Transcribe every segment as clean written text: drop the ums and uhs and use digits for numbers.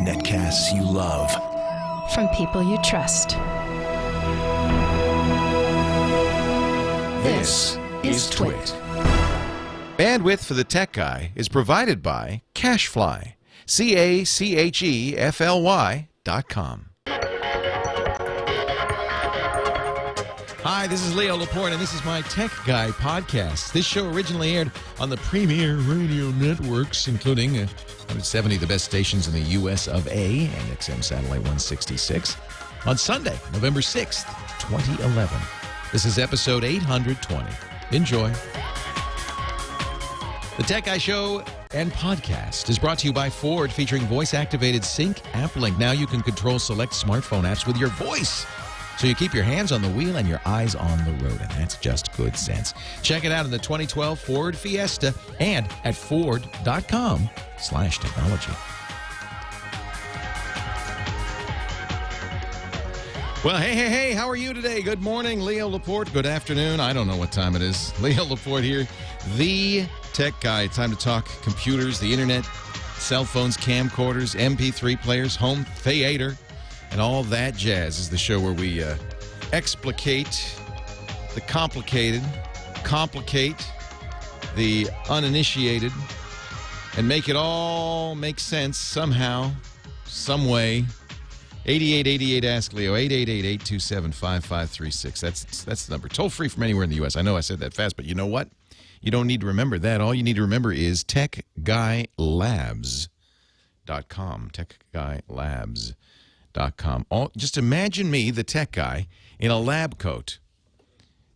Netcasts you love. From people you trust. This is TWiT. Bandwidth for the Tech Guy is provided by Cachefly. CACHEFLY.com. Hi, this is Leo Laporte, and this is my Tech Guy podcast. This show originally aired on the premier radio networks, including 170 of the best stations in the U.S. of A and XM Satellite 166, on Sunday, November 6th, 2011. This is episode 820. Enjoy. The Tech Guy Show and podcast is brought to you by Ford, featuring voice-activated Sync App Link. Now you can control select smartphone apps with your voice, so you keep your hands on the wheel and your eyes on the road, and that's just good sense. Check it out in the 2012 Ford Fiesta and at Ford.com/technology. Well, hey, how are you today? Good morning, Leo Laporte. Good afternoon. I don't know what time it is. Leo Laporte here, the Tech Guy. Time to talk computers, the internet, cell phones, camcorders, MP3 players, home theater, and all that jazz. Is the show where we explicate the complicated, complicate the uninitiated, and make it all make sense somehow, some way. 8888 Ask Leo, 888-827-5536. That's the number. Toll free from anywhere in the U.S. I know I said that fast, but you know what? You don't need to remember that. All you need to remember is techguylabs.com. Techguylabs.com. Just imagine me, the tech guy, in a lab coat,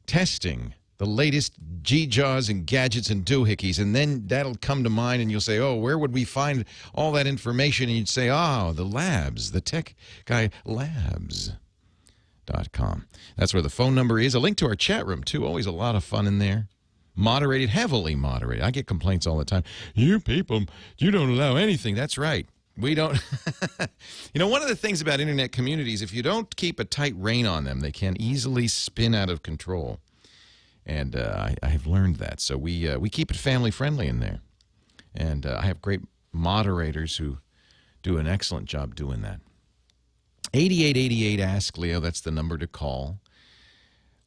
testing the latest G-jaws and gadgets and doohickeys, and then that'll come to mind, and you'll say, oh, where would we find all that information? And you'd say, oh, the labs, the Tech Guy Labs.com. That's where the phone number is. A link to our chat room, too. Always a lot of fun in there. Moderated, heavily moderated. I get complaints all the time. You people, you don't allow anything. That's right. We don't. You know, one of the things about internet communities, if you don't keep a tight rein on them, they can easily spin out of control. And I have learned that. So we keep it family-friendly in there. And I have great moderators who do an excellent job doing that. 8888 Ask Leo, that's the number to call.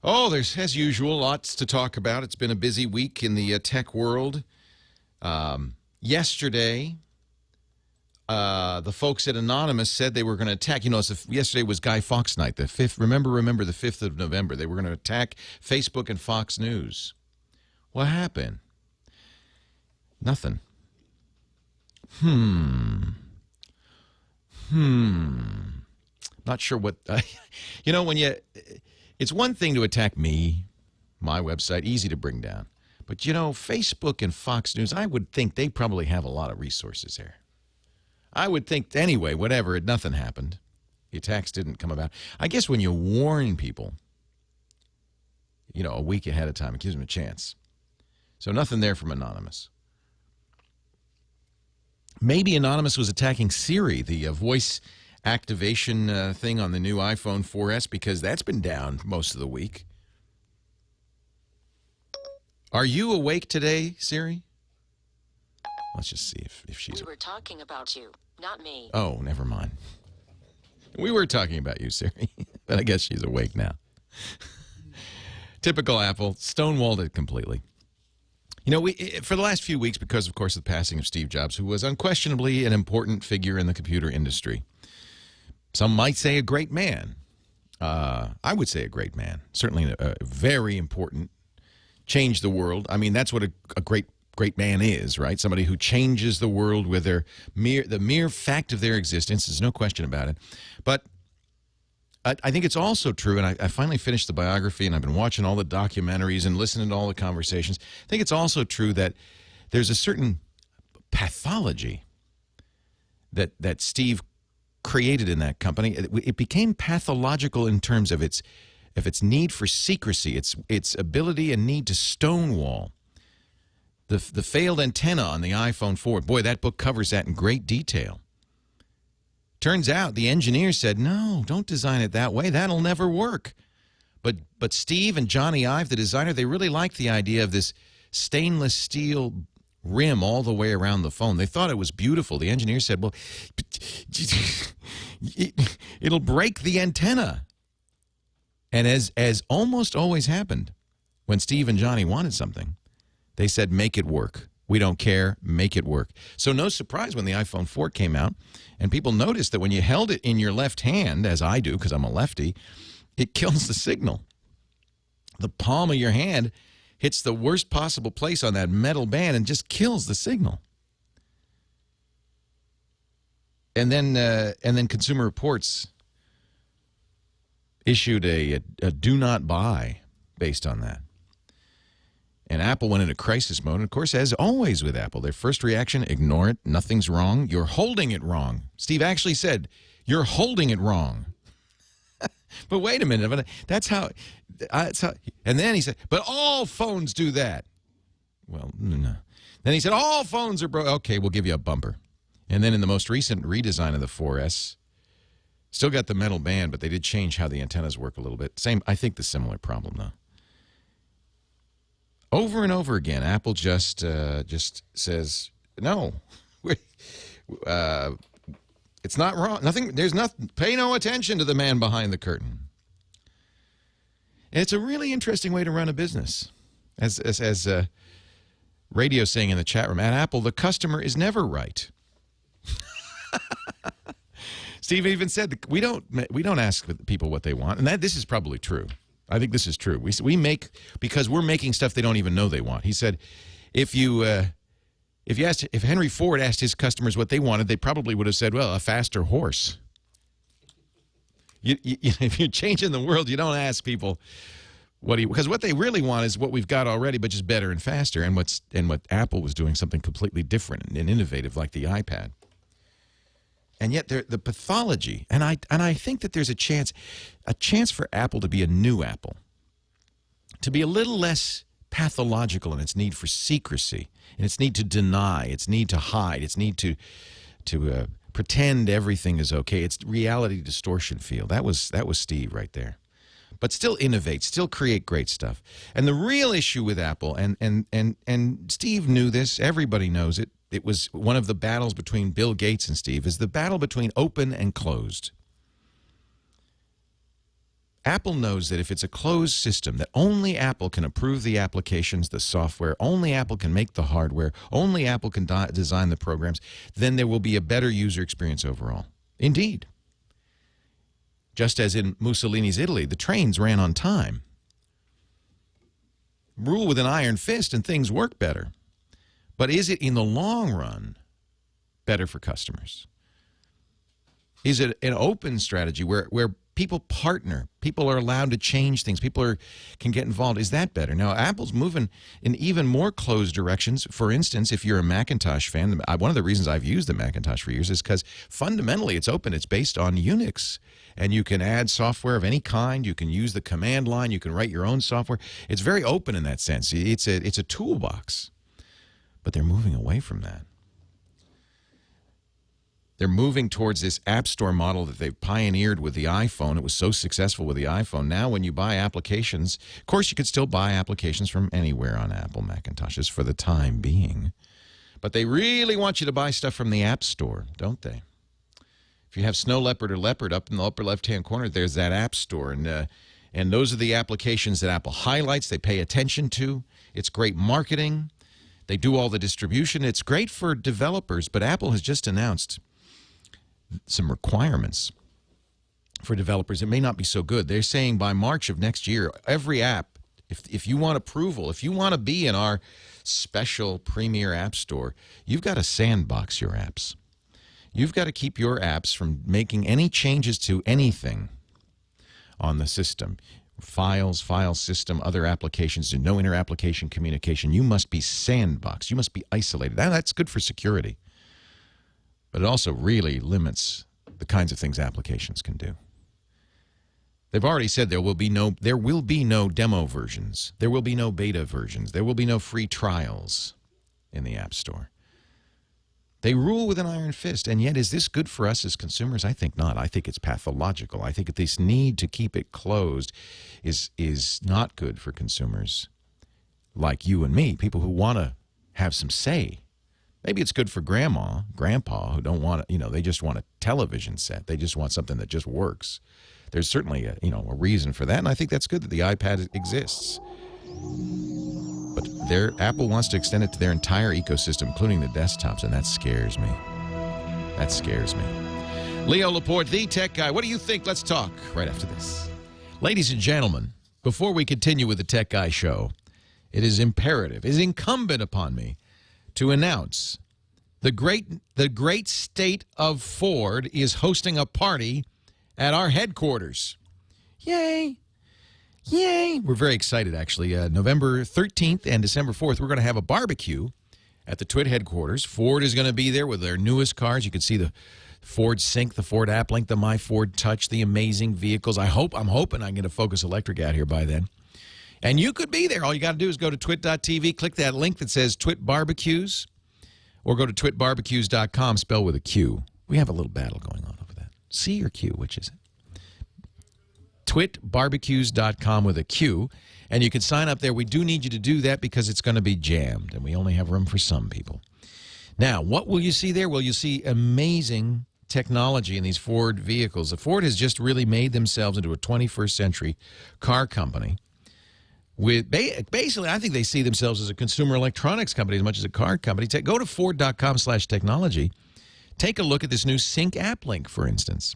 Oh, there's, as usual, lots to talk about. It's been a busy week in the tech world. Yesterday, the folks at Anonymous said they were going to attack. You know, yesterday was Guy Fawkes night, the 5th. Remember the 5th of November. They were going to attack Facebook and Fox News. What happened? Nothing. Not sure what. You know, it's one thing to attack me, my website, easy to bring down. But, you know, Facebook and Fox News, I would think they probably have a lot of resources there. I would think, anyway, whatever, nothing happened. The attacks didn't come about. I guess when you warn people, you know, a week ahead of time, it gives them a chance. So nothing there from Anonymous. Maybe Anonymous was attacking Siri, the voice activation thing on the new iPhone 4S, because that's been down most of the week. Are you awake today, Siri? Let's just see if she's... We were talking about you, not me. Oh, never mind. We were talking about you, Siri. But I guess she's awake now. Typical Apple. Stonewalled it completely. You know, for the last few weeks, because, of course, of the passing of Steve Jobs, who was unquestionably an important figure in the computer industry. Some might say a great man. I would say a great man. Certainly a very important, changed the world. I mean, that's what a great man is, right? Somebody who changes the world with the mere fact of their existence. There's no question about it. But I think it's also true, and I finally finished the biography, and I've been watching all the documentaries and listening to all the conversations. I think it's also true that there's a certain pathology that Steve created in that company. It became pathological in terms of its need for secrecy, its ability and need to stonewall. The failed antenna on the iPhone 4. Boy, that book covers that in great detail. Turns out the engineer said, no, don't design it that way. That'll never work. But Steve and Johnny Ive, the designer, they really liked the idea of this stainless steel rim all the way around the phone. They thought it was beautiful. The engineer said, well, it'll break the antenna. And as almost always happened, when Steve and Johnny wanted something, they said, make it work. We don't care. Make it work. So no surprise when the iPhone 4 came out, and people noticed that when you held it in your left hand, as I do because I'm a lefty, it kills the signal. The palm of your hand hits the worst possible place on that metal band and just kills the signal. And then Consumer Reports issued a do not buy based on that. And Apple went into crisis mode. And, of course, as always with Apple, their first reaction, ignore it. Nothing's wrong. You're holding it wrong. Steve actually said, you're holding it wrong. But wait a minute. That's how. And then he said, but all phones do that. Well, no. Then he said, all phones are broken. Okay, we'll give you a bumper. And then in the most recent redesign of the 4S, still got the metal band, but they did change how the antennas work a little bit. I think the similar problem, though. Over and over again, Apple just says, no, it's not wrong. There's nothing. Pay no attention to the man behind the curtain. And it's a really interesting way to run a business. As Radio saying in the chat room, at Apple, the customer is never right. Steve even said we don't ask people what they want, and this is probably true. I think this is true. We make because we're making stuff they don't even know they want. He said, if Henry Ford asked his customers what they wanted, they probably would have said, well, a faster horse. If you're changing the world, you don't ask people because what they really want is what we've got already, but just better and faster. And what Apple was doing, something completely different and innovative, like the iPad. And yet the pathology, and I think that there's a chance for Apple to be a new Apple, to be a little less pathological in its need for secrecy, in its need to deny, its need to hide, its need to pretend everything is okay. It's reality distortion field. That was Steve right there. But still innovate, still create great stuff. And the real issue with Apple, and Steve knew this, everybody knows it. It was one of the battles between Bill Gates and Steve, is the battle between open and closed. Apple knows that if it's a closed system, that only Apple can approve the applications, the software, only Apple can make the hardware, only Apple can design the programs, then there will be a better user experience overall. Indeed. Just as in Mussolini's Italy, the trains ran on time. Rule with an iron fist and things work better. But is it, in the long run, better for customers? Is it an open strategy where people partner, people are allowed to change things, people can get involved? Is that better? Now, Apple's moving in even more closed directions. For instance, if you're a Macintosh fan, one of the reasons I've used the Macintosh for years is because fundamentally it's open. It's based on Unix. And you can add software of any kind. You can use the command line. You can write your own software. It's very open in that sense. It's a toolbox. But they're moving away from that. They're moving towards this App Store model that they pioneered with the iPhone. It was so successful with the iPhone. Now when you buy applications, of course you could still buy applications from anywhere on Apple Macintoshes for the time being. But they really want you to buy stuff from the App Store, don't they? If you have Snow Leopard or Leopard, up in the upper left-hand corner, there's that App Store. And those are the applications that Apple highlights, they pay attention to. It's great marketing. They do all the distribution. It's great for developers, but Apple has just announced some requirements for developers. It may not be so good. They're saying by March of next year, every app, if you want approval, if you want to be in our special premier app store, you've got to sandbox your apps. You've got to keep your apps from making any changes to anything on the system. Files, file system, other applications, no inter-application communication. You must be sandboxed. You must be isolated. That's good for security. But it also really limits the kinds of things applications can do. They've already said there will be no demo versions. There will be no beta versions. There will be no free trials in the App Store. They rule with an iron fist, and yet is this good for us as consumers? I think not. I think it's pathological. I think that this need to keep it closed is not good for consumers like you and me, people who want to have some say. Maybe it's good for grandma, grandpa, who don't want they just want a television set. They just want something that just works. There's certainly a reason for that, and I think that's good that the iPad exists. But Apple wants to extend it to their entire ecosystem, including the desktops, and that scares me. That scares me. Leo Laporte, the tech guy. What do you think? Let's talk right after this. Ladies and gentlemen, before we continue with the Tech Guy show, it is imperative, it is incumbent upon me to announce the great state of Ford is hosting a party at our headquarters. Yay! Yay! We're very excited, actually. November 13th and December 4th, we're going to have a barbecue at the TWiT headquarters. Ford is going to be there with their newest cars. You can see the Ford Sync, the Ford AppLink, the My Ford Touch, the amazing vehicles. I'm hoping I can get a Focus Electric out here by then. And you could be there. All you got to do is go to twit.tv, click that link that says TWiT Barbecues, or go to twitbarbecues.com, spell with a Q. We have a little battle going on over that. C or Q, which is it? twitbarbecues.com with a Q, and you can sign up there. We do need you to do that because it's going to be jammed, and we only have room for some people. Now, what will you see there? Well, you'll see amazing technology in these Ford vehicles. Ford has just really made themselves into a 21st century car company. With basically, I think they see themselves as a consumer electronics company as much as a car company. Go to Ford.com/technology. Take a look at this new Sync AppLink, for instance.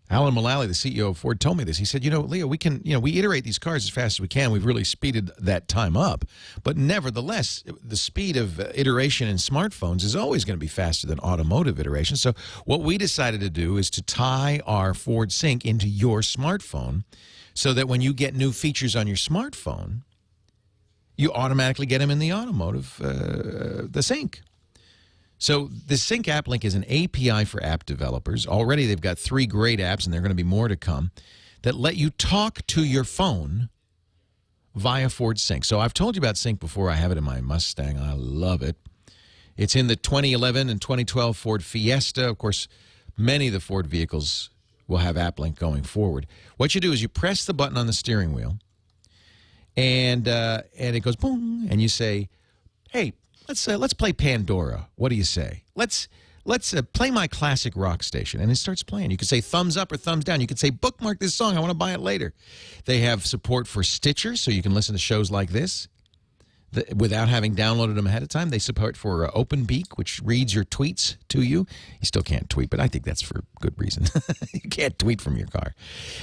Alan Mullally, the CEO of Ford, told me this. He said, Leo, we can, we iterate these cars as fast as we can. We've really speeded that time up. But nevertheless, the speed of iteration in smartphones is always going to be faster than automotive iteration. So what we decided to do is to tie our Ford Sync into your smartphone so that when you get new features on your smartphone, you automatically get them in the automotive, the Sync. So the Sync AppLink is an API for app developers. Already they've got 3 great apps, and there are going to be more to come, that let you talk to your phone via Ford Sync. So I've told you about Sync before. I have it in my Mustang. I love it. It's in the 2011 and 2012 Ford Fiesta. Of course, many of the Ford vehicles will have AppLink going forward. What you do is you press the button on the steering wheel, and it goes boom, and you say, hey, let's play Pandora. What do you say? Let's play my classic rock station. And it starts playing. You can say thumbs up or thumbs down. You can say bookmark this song. I want to buy it later. They have support for Stitcher, so you can listen to shows like this without having downloaded them ahead of time. They support for OpenBeak, which reads your tweets to you. You still can't tweet, but I think that's for good reason. You can't tweet from your car.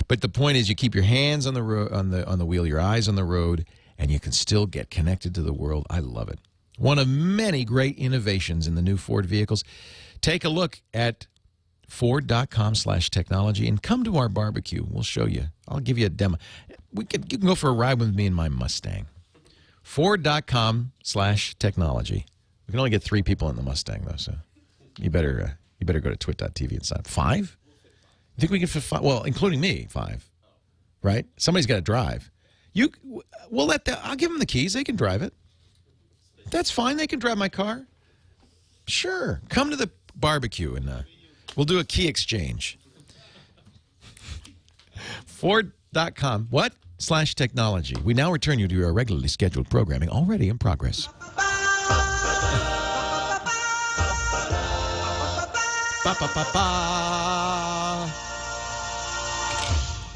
But the point is you keep your hands on the wheel, your eyes on the road, and you can still get connected to the world. I love it. One of many great innovations in the new Ford vehicles. Take a look at Ford.com/technology and come to our barbecue. We'll show you. I'll give you a demo. You can go for a ride with me in my Mustang. Ford.com/technology. We can only get 3 people in the Mustang, though, so you better go to twit.tv and sign up. 5? You think we can fit 5? Well, including me, 5. Right? Somebody's got to drive. I'll give them the keys. They can drive it. That's fine. They can drive my car. Sure. Come to the barbecue and we'll do a key exchange. Ford.com. What? /technology. We now return you to your regularly scheduled programming already in progress.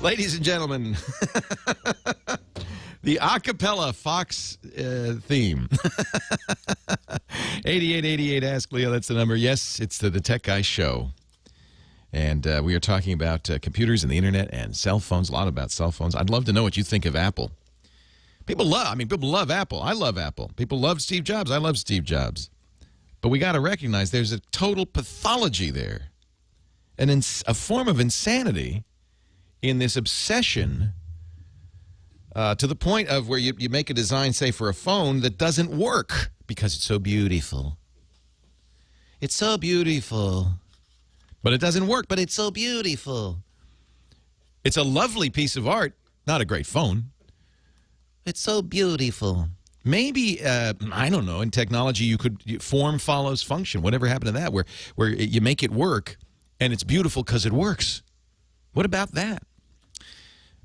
Ladies and gentlemen, the a cappella Fox theme. 8888 Ask Leo, that's the number. Yes, it's the Tech Guy Show. And we are talking about computers and the internet and cell phones, a lot about cell phones. I'd love to know what you think of Apple. People love Apple. I love Apple. People love Steve Jobs. I love Steve Jobs. But we got to recognize there's a total pathology there, a form of insanity in this obsession to the point of where you make a design, say, for a phone that doesn't work because it's so beautiful. It's so beautiful. But it doesn't work, but it's so beautiful. It's a lovely piece of art, not a great phone. It's so beautiful. Maybe, I don't know, in technology form follows function. Whatever happened to that, where you make it work and it's beautiful because it works? What about that?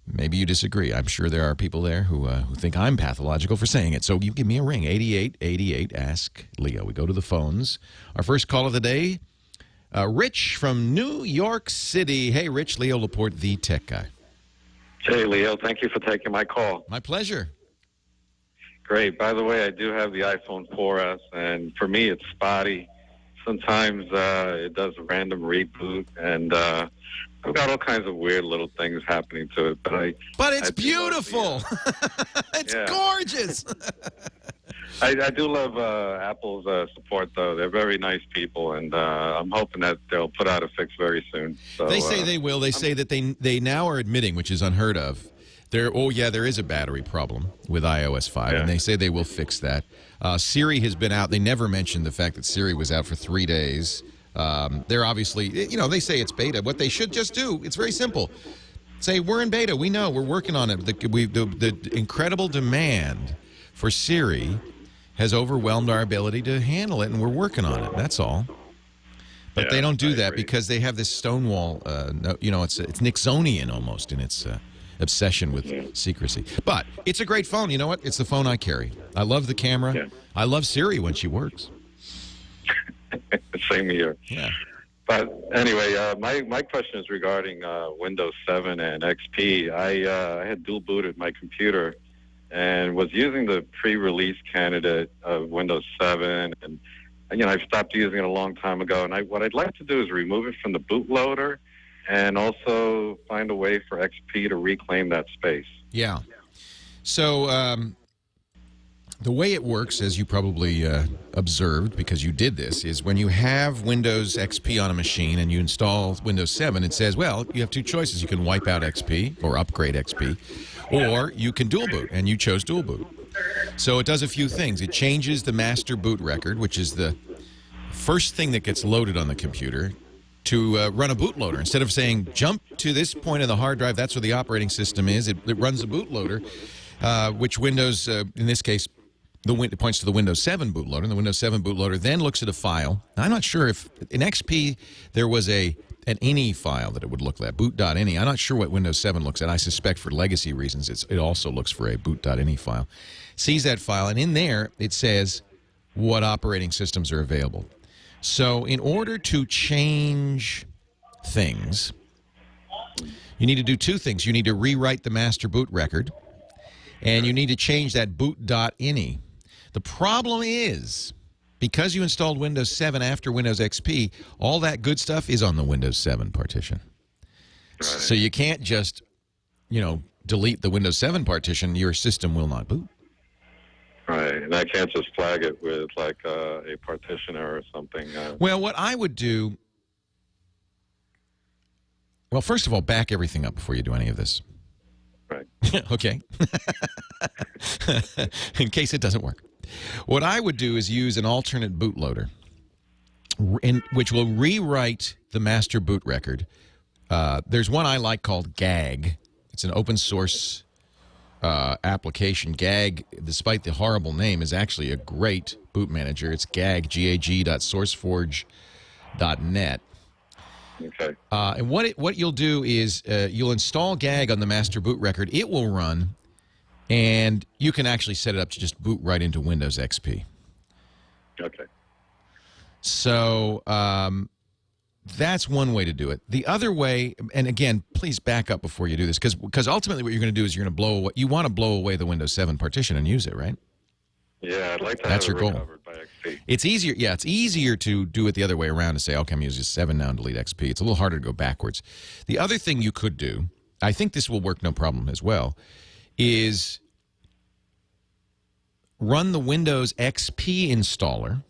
Maybe you disagree. I'm sure there are people there who think I'm pathological for saying it. So you give me a ring, 8888, Ask Leo. We go to the phones. Our first call of the day, Rich from New York City. Hey, Rich, Leo Laporte, the tech guy. Hey, Leo. Thank you for taking my call. My pleasure. Great. By the way, I do have the iPhone 4S, and for me, it's spotty. Sometimes it does a random reboot, and I've got all kinds of weird little things happening to it. But it's beautiful. It's gorgeous. I do love Apple's support, though. They're very nice people, and I'm hoping that they'll put out a fix very soon. So, they say they will. They say that they now are admitting, which is unheard of, there is a battery problem with iOS 5, and they say they will fix that. Siri has been out. They never mentioned the fact that Siri was out for 3 days. They're obviously, they say it's beta. What they should just do, it's very simple. Say, we're in beta. We know. We're working on it. The incredible demand for Siri has overwhelmed our ability to handle it, and we're working on it. That's all. But they don't do that because they have this stonewall, it's Nixonian almost in its obsession with secrecy. But it's a great phone. You know what? It's the phone I carry. I love the camera. Yeah. I love Siri when she works. Same here. Yeah. But anyway, my question is regarding Windows 7 and XP. I had dual booted my computer and was using the pre-release candidate of Windows 7, and I stopped using it a long time ago. And what I'd like to do is remove it from the bootloader, and also find a way for XP to reclaim that space. Yeah. So the way it works, as you probably observed because you did this, is when you have Windows XP on a machine and you install Windows 7, it says, well, you have two choices. You can wipe out XP or upgrade XP, or you can dual boot, and you chose dual boot. So it does a few things. It changes the master boot record, which is the first thing that gets loaded on the computer, to run a bootloader. Instead of saying, jump to this point in the hard drive, that's where the operating system is, it runs a bootloader, which Windows, in this case, it points to the Windows 7 bootloader, and the Windows 7 bootloader then looks at a file. Now, I'm not sure if, in XP, there was an ini file that it would look at, boot.ini. I'm not sure what Windows 7 looks at. I suspect for legacy reasons, it also looks for a boot.ini file. Sees that file, and in there, it says what operating systems are available. So in order to change things, you need to do two things. You need to rewrite the master boot record, and you need to change that boot.ini. The problem is, because you installed Windows 7 after Windows XP, all that good stuff is on the Windows 7 partition. Right. So you can't just, delete the Windows 7 partition. Your system will not boot. Right, and I can't just flag it with like a partitioner or something. Well, what I would do, first of all, back everything up before you do any of this. Right. Okay. In case it doesn't work. What I would do is use an alternate bootloader, which will rewrite the master boot record. There's one I like called GAG. It's an open source application. GAG, despite the horrible name, is actually a great boot manager. It's GAG, gag.sourceforge.net. Okay. And what you'll do is you'll install GAG on the master boot record. It will run, and you can actually set it up to just boot right into Windows XP. Okay. So that's one way to do it. The other way, and again, please back up before you do this, because ultimately what you're going to do is you're going to blow away the Windows 7 partition and use it, right? Yeah, I'd like to That's have it your goal. recovered by XP. It's easier. Yeah, it's easier to do it the other way around, to say, okay, I'm using 7 now and delete XP. It's a little harder to go backwards. The other thing you could do, I think this will work no problem as well, is run the Windows XP installer.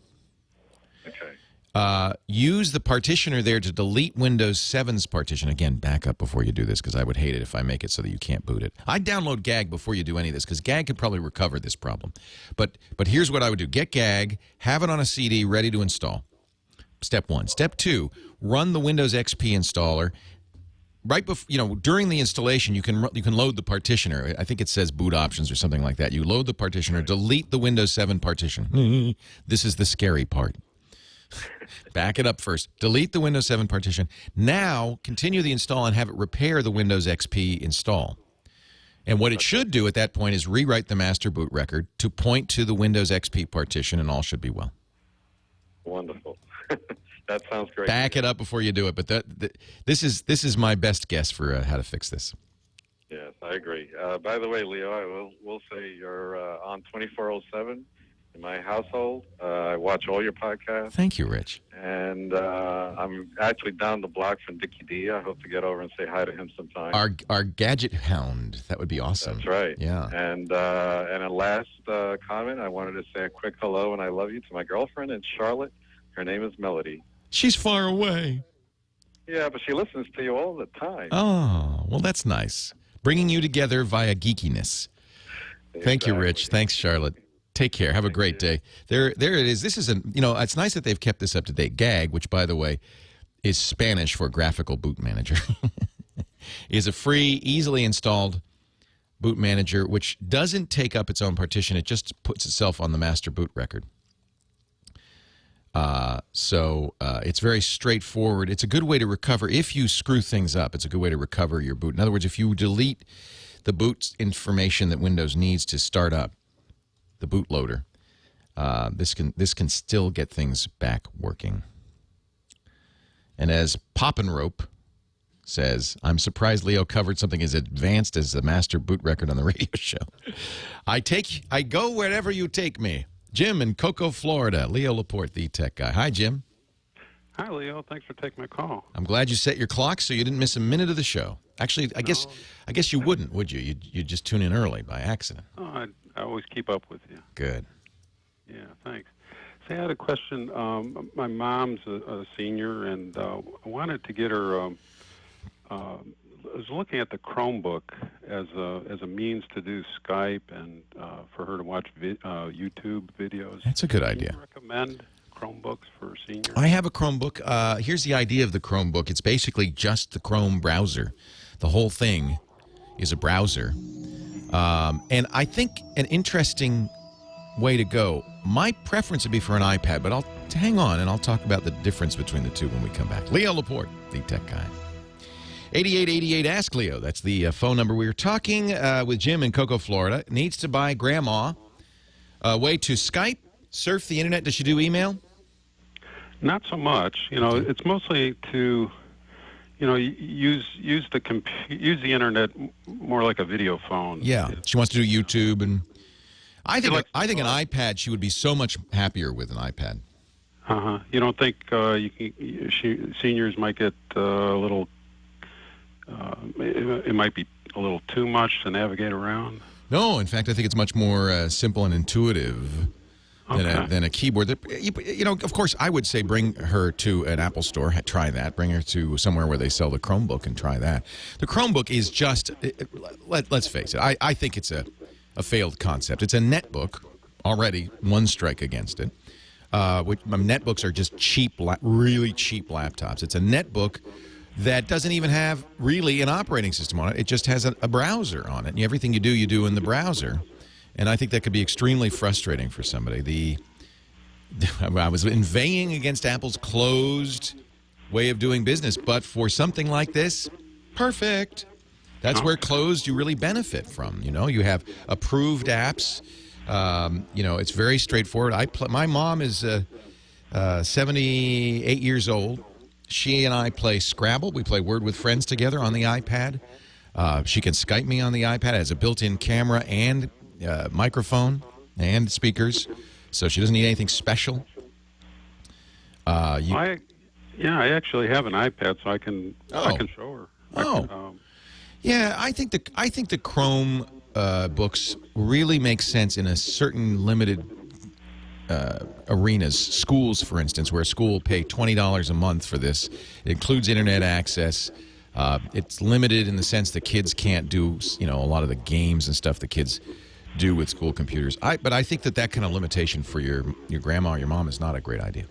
Use the partitioner there to delete Windows 7's partition. Again, back up before you do this, because I would hate it if I make it so that you can't boot it. I'd download GAG before you do any of this, because GAG could probably recover this problem. But here's what I would do. Get GAG, have it on a CD ready to install. Step one. Step two, run the Windows XP installer. Right before, during the installation, you can load the partitioner. I think it says boot options or something like that. You load the partitioner, delete the Windows 7 partition. This is the scary part. Back it up first. Delete the Windows 7 partition. Now, continue the install and have it repair the Windows XP install. And what it should do at that point is rewrite the master boot record to point to the Windows XP partition, and all should be well. Wonderful. That sounds great. Back it up before you do it, but this is my best guess for how to fix this. Yes, I agree. By the way, Leo, I will say you're on 24/7 in my household. I watch all your podcasts. Thank you, Rich. And I'm actually down the block from Dickie D. I hope to get over and say hi to him sometime. Our gadget hound. That would be awesome. That's right. Yeah. And a last comment, I wanted to say a quick hello and I love you to my girlfriend in Charlotte. Her name is Melody. She's far away. Yeah, but she listens to you all the time. Oh, well, that's nice. Bringing you together via geekiness. Exactly. Thank you, Rich. Thanks, Charlotte. Take care. Have a great day. There it is. This is it's nice that they've kept this up to date. GAG, which by the way is Spanish for graphical boot manager, is a free, easily installed boot manager which doesn't take up its own partition. It just puts itself on the master boot record. So it's very straightforward. It's a good way to recover. If you screw things up, it's a good way to recover your boot. In other words, if you delete the boot information that Windows needs to start up the bootloader, this can still get things back working. And as Poppenrope says, I'm surprised Leo covered something as advanced as the master boot record on the radio show. I go wherever you take me. Jim in Cocoa, Florida. Leo Laporte, the tech guy. Hi, Jim. Hi, Leo. Thanks for taking my call. I'm glad you set your clock so you didn't miss a minute of the show. Actually, I guess you wouldn't, would you? You'd just tune in early by accident. Oh, I always keep up with you. Good. Yeah, thanks. Say, I had a question. My mom's a senior, and I wanted to get her. I was looking at the Chromebook as a means to do Skype and for her to watch YouTube videos. That's a good idea. Can you recommend Chromebooks for seniors? I have a Chromebook. Here's the idea of the Chromebook. It's basically just the Chrome browser. The whole thing is a browser. And I think an interesting way to go, my preference would be for an iPad, but hang on and I'll talk about the difference between the two when we come back. Leo Laporte, the tech guy. 8888 Ask Leo. That's the phone number. We were talking with Jim in Cocoa, Florida. Needs to buy Grandma a way to Skype, surf the internet. Does she do email? Not so much. It's mostly to, use the internet more like a video phone. Yeah, she wants to do YouTube, and I think an iPad. She would be so much happier with an iPad. You don't think seniors might get a little? It might be a little too much to navigate around. No, in fact, I think it's much more simple and intuitive than a keyboard. Of course, I would say bring her to an Apple store, try that. Bring her to somewhere where they sell the Chromebook and try that. The Chromebook is just, let's face it, I think it's a failed concept. It's a netbook, already one strike against it. Netbooks are just really cheap laptops. It's a netbook that doesn't even have really an operating system on it. It just has a browser on it. And everything you do in the browser. And I think that could be extremely frustrating for somebody. I was inveighing against Apple's closed way of doing business, but for something like this, perfect. That's where closed you really benefit from. You have approved apps. It's very straightforward. My mom is 78 years old. She and I play Scrabble. We play Word with Friends together on the iPad. She can Skype me on the iPad. It has a built-in camera and microphone and speakers, so she doesn't need anything special. I actually have an iPad, so I can show her. Yeah, I think the Chrome books really make sense in a certain limited arenas. Schools, for instance, where a school will pay $20 a month for this. It includes internet access. It's limited in the sense that kids can't do, a lot of the games and stuff the kids do with school computers. But I think that kind of limitation for your grandma or your mom is not a great idea.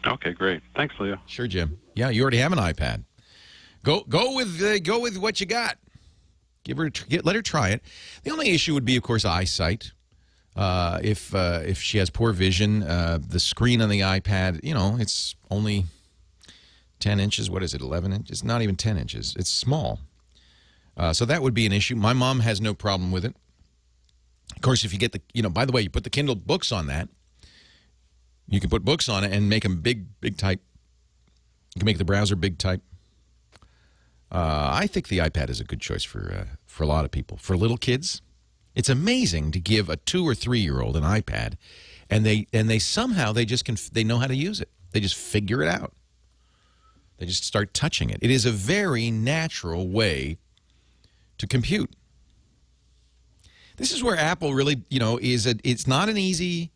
Okay, great. Thanks, Leo. Sure, Jim. Yeah, you already have an iPad. Go with what you got. Let her try it. The only issue would be, of course, eyesight. If she has poor vision, the screen on the iPad, it's only 10 inches. What is it, 11 inches? Not even 10 inches. It's small. So that would be an issue. My mom has no problem with it. Of course, if you get the, by the way, you put the Kindle books on that, you can put books on it and make them big type. You can make the browser big type. I think the iPad is a good choice for a lot of people. For little kids, it's amazing to give a 2 or 3-year-old an iPad, and they somehow they know how to use it. They just figure it out. They just start touching it. It is a very natural way to compute. This is where Apple really, it's not an easy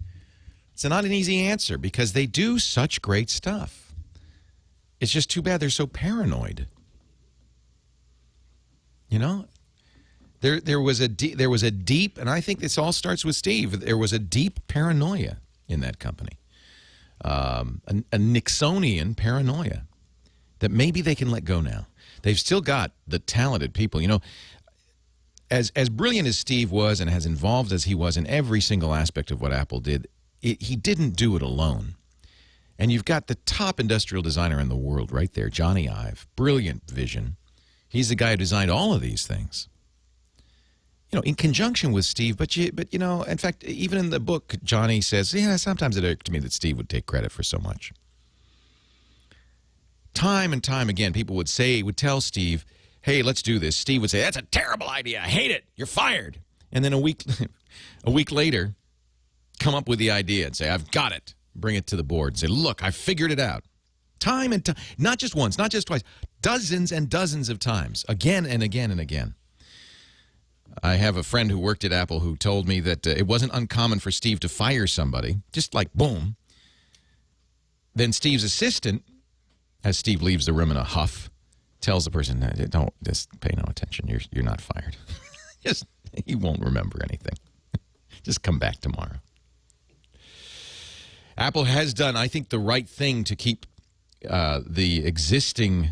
answer because they do such great stuff. It's just too bad they're so paranoid. There was a deep, and I think this all starts with Steve. There was a deep paranoia in that company, a Nixonian paranoia that maybe they can let go now. They've still got the talented people. As brilliant as Steve was and as involved as he was in every single aspect of what Apple did, he didn't do it alone. And you've got the top industrial designer in the world right there, Johnny Ive. Brilliant vision. He's the guy who designed all of these things. In conjunction with Steve, but in fact, even in the book, Johnny says, sometimes it irked me that Steve would take credit for so much. Time and time again, people would tell Steve, hey, let's do this. Steve would say, that's a terrible idea. I hate it. You're fired. And then a week later, come up with the idea and say, I've got it. Bring it to the board and say, look, I figured it out. Time and time, not just once, not just twice, dozens and dozens of times, again and again and again. I have a friend who worked at Apple who told me that it wasn't uncommon for Steve to fire somebody, just like boom. Then Steve's assistant, as Steve leaves the room in a huff, tells the person, don't just pay no attention. You're not fired. He won't remember anything. Just come back tomorrow. Apple has done, I think, the right thing to keep the existing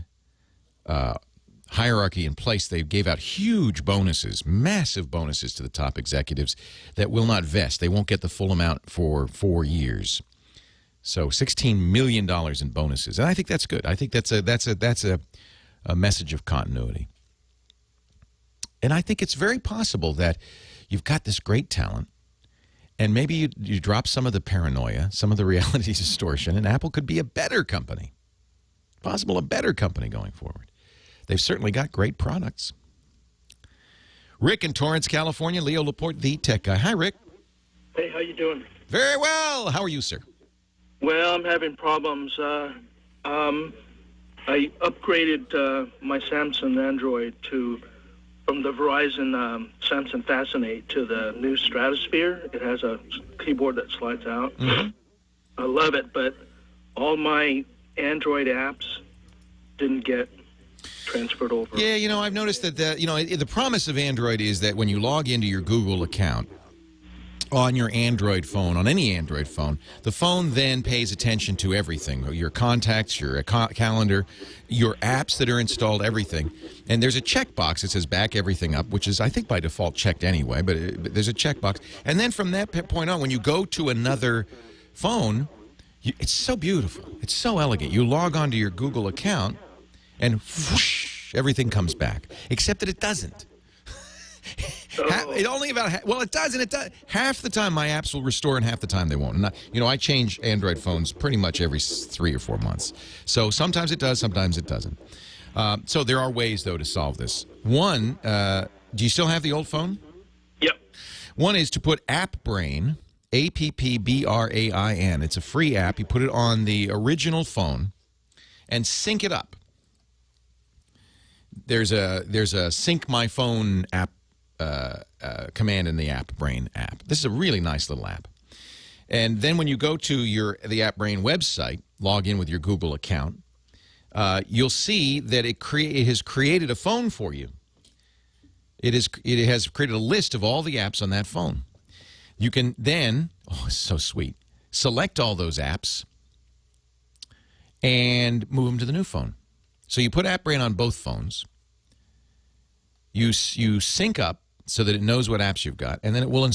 hierarchy in place. They gave out huge bonuses, massive bonuses to the top executives that will not vest. They won't get the full amount for 4 years. So $16 million in bonuses, and I think that's good. I think that's a message of continuity. And I think it's very possible that you've got this great talent, and maybe you drop some of the paranoia, some of the reality distortion, and Apple could be a better company. Possible a better company going forward. They've certainly got great products. Rick in Torrance, California. Leo Laporte, the tech guy. Hi, Rick. Hey, how you doing? Very well. How are you, sir? Well, I'm having problems. I upgraded my Samsung Android from the Verizon Samsung Fascinate to the new Stratosphere. It has a keyboard that slides out. Mm-hmm. I love it, but all my Android apps didn't get transferred over. Yeah, I've noticed that the promise of Android is that when you log into your Google account on your Android phone, on any Android phone, the phone then pays attention to everything, your contacts, your calendar, your apps that are installed, everything. And there's a checkbox that says back everything up, which is, I think, by default checked anyway, but there's a checkbox. And then from that point on, when you go to another phone, it's so beautiful. It's so elegant. You log onto your Google account, and whoosh, everything comes back, except that it doesn't. It only about it does, and it does. Half the time my apps will restore, and half the time they won't. And I change Android phones pretty much every 3 or 4 months. So sometimes it does, sometimes it doesn't. So there are ways though to solve this. One, do you still have the old phone? Yep. One is to put AppBrain, AppBrain. It's a free app. You put it on the original phone and sync it up. There's a sync my phone app command in the AppBrain app. This is a really nice little app. And then when you go to the AppBrain website, log in with your Google account, you'll see that it has created a phone for you. It has created a list of all the apps on that phone. You can then, it's so sweet, select all those apps and move them to the new phone. So you put AppBrain on both phones. You sync up so that it knows what apps you've got, and then it will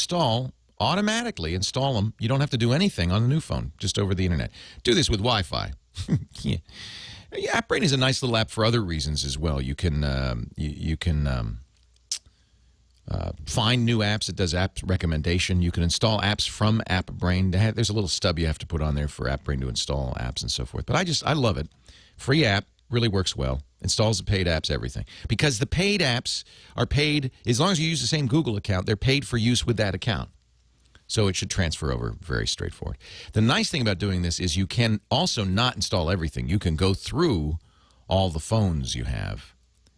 automatically install them. You don't have to do anything on the new phone, just over the internet. Do this with Wi-Fi. Yeah, AppBrain is a nice little app for other reasons as well. You can find new apps. It does app recommendation. You can install apps from AppBrain. There's a little stub you have to put on there for AppBrain to install apps and so forth. But I love it. Free app, really works well. Installs the paid apps, everything. Because the paid apps are paid, as long as you use the same Google account, they're paid for use with that account. So it should transfer over very straightforward. The nice thing about doing this is you can also not install everything. You can go through all the phones you have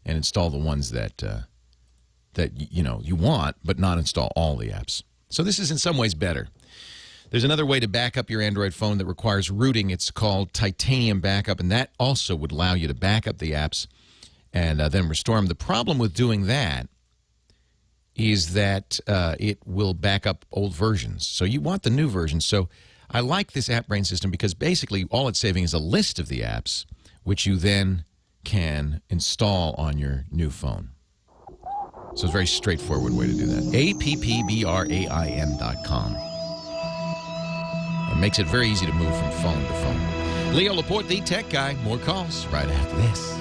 and install the ones that you want, but not install all the apps. So this is in some ways better. There's another way to back up your Android phone that requires rooting. It's called Titanium Backup, and that also would allow you to back up the apps and then restore them. The problem with doing that is that it will back up old versions. So you want the new version. So I like this AppBrain system because basically all it's saving is a list of the apps, which you then can install on your new phone. So it's a very straightforward way to do that. AppBrain.com. It makes it very easy to move from phone to phone. Leo Laporte, the tech guy. More calls right after this.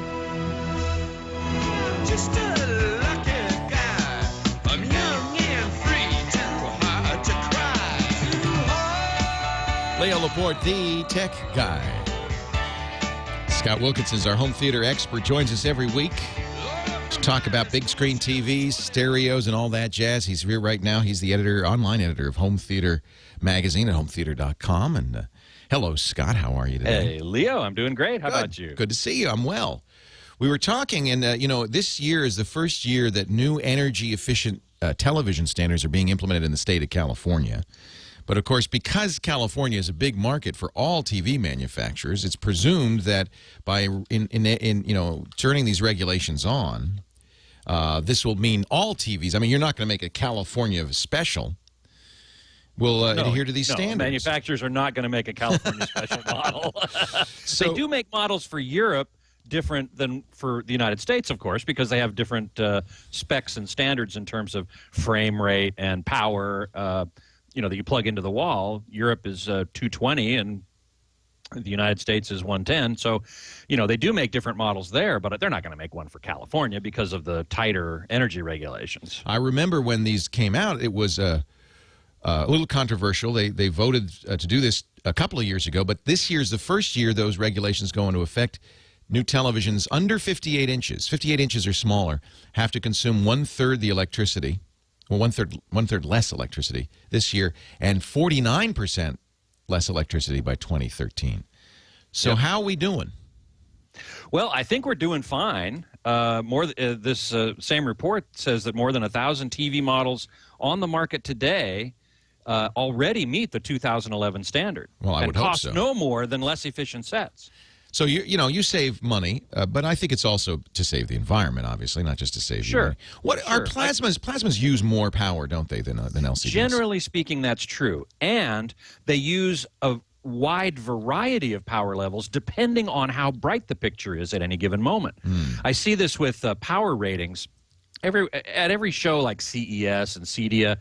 Just a lucky guy. I'm young and free, too hard to cry. Leo Laporte, the tech guy. Scott Wilkinson is our home theater expert, joins us every week to talk about big screen TVs, stereos, and all that jazz. He's here right now. He's the online editor of Home Theater Magazine at hometheater.com. And hello, Scott. How are you today? Hey, Leo. I'm doing great. How about you? Good to see you. I'm well. We were talking, and, this year is the first year that new energy-efficient television standards are being implemented in the state of California. But, of course, because California is a big market for all TV manufacturers, it's presumed that by turning these regulations on, this will mean all TVs. I mean, you're not going to make a California special. Will adhere to these standards. Manufacturers are not going to make a California special model. So, they do make models for Europe different than for the United States, of course, because they have different specs and standards in terms of frame rate and power, that you plug into the wall. Europe is 220 and the United States is 110. So, they do make different models there, but they're not going to make one for California because of the tighter energy regulations. I remember when these came out, it was a little controversial. They voted to do this a couple of years ago, but this year's the first year those regulations go into effect. New televisions under 58 inches, 58 inches or smaller, have to consume one-third the electricity, well, one-third less electricity this year, and 49% less electricity by 2013. So Yep. How are we doing? Well, I think we're doing fine. This same report says that more than 1,000 TV models on the market today already meet the 2011 standard. Well, I would hope so. And cost no more than less efficient sets. So you save money, but I think it's also to save the environment, obviously, not just to save you money. Are plasmas? Plasmas use more power, don't they, than LCDs? Generally speaking, that's true, and they use a wide variety of power levels depending on how bright the picture is at any given moment. I see this with power ratings. At every show like CES and CEDIA,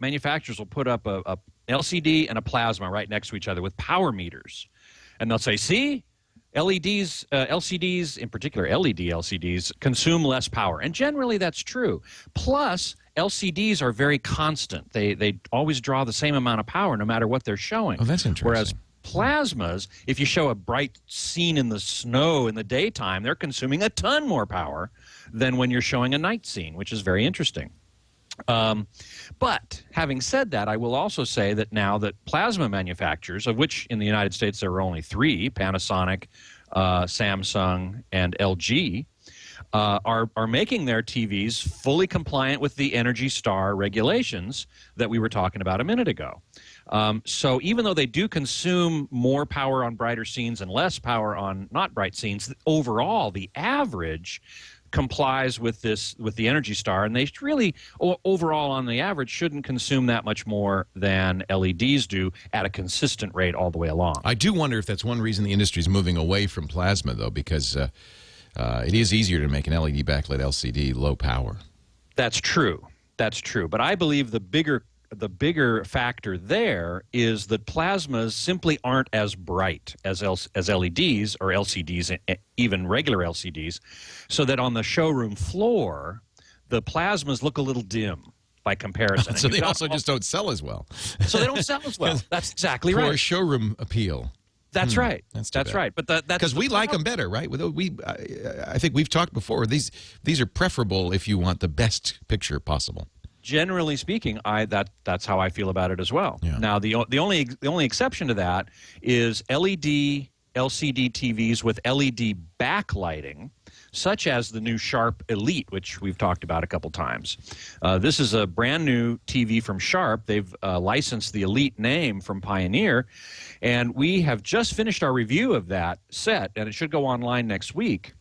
manufacturers will put up a LCD and a plasma right next to each other with power meters. And they'll say, see, LCDs, in particular LED LCDs, consume less power. And generally that's true. Plus, LCDs are very constant. They always draw the same amount of power no matter what they're showing. Oh, that's interesting. Whereas plasmas, if you show a bright scene in the snow in the daytime, they're consuming a ton more power than when you're showing a night scene, which is very interesting. But having said that, I will also say that now that plasma manufacturers, of which in the United States there are only 3, Panasonic, Samsung, and LG, are making their TVs fully compliant with the Energy Star regulations that we were talking about a minute ago. So even though they do consume more power on brighter scenes and less power on not bright scenes, overall the average complies with the Energy Star, and they really overall on the average shouldn't consume that much more than LEDs do at a consistent rate all the way along. I do wonder if that's one reason the industry is moving away from plasma, though, because it is easier to make an LED backlit LCD low power. That's true. But I believe the bigger factor there is that plasmas simply aren't as bright as LEDs or LCDs, even regular LCDs, so that on the showroom floor, the plasmas look a little dim by comparison. So they also just don't sell as well. So they don't sell as well. That's exactly Poor right. showroom appeal. That's right. That's right. But that's because we like them better, right? I think we've talked before. These are preferable if you want the best picture possible. Generally speaking, that's how I feel about it as well. Yeah. Now, the only exception to that is LED LCD TVs with LED backlighting, such as the new Sharp Elite, which we've talked about a couple times. This is a brand new TV from Sharp. They've licensed the Elite name from Pioneer, and we have just finished our review of that set, and it should go online next week.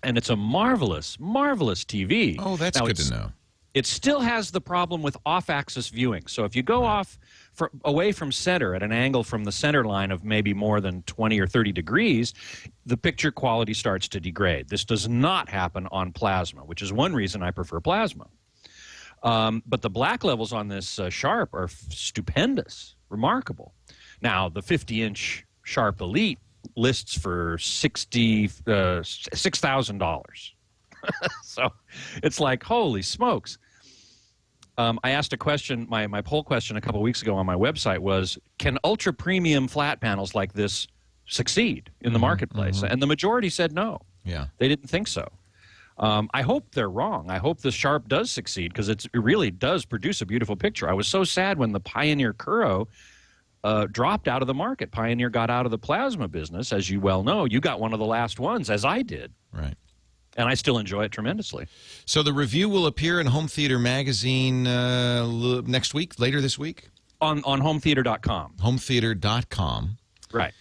And it's a marvelous, marvelous TV. Oh, that's good to know. It still has the problem with off-axis viewing. So if you go away from center at an angle from the center line of maybe more than 20 or 30 degrees, the picture quality starts to degrade. This does not happen on plasma, which is one reason I prefer plasma. But the black levels on this Sharp are stupendous, remarkable. Now, the 50-inch Sharp Elite lists for $6,000. So it's like, holy smokes. I asked a question, my poll question a couple weeks ago on my website was, can ultra-premium flat panels like this succeed in the marketplace? And the majority said no. Yeah. They didn't think so. I hope they're wrong. I hope the Sharp does succeed because it really does produce a beautiful picture. I was so sad when the Pioneer Kuro dropped out of the market. Pioneer got out of the plasma business, as you well know. You got one of the last ones, as I did. Right. And I still enjoy it tremendously. So the review will appear in Home Theater Magazine next week, later this week? On hometheater.com. Hometheater.com. Right.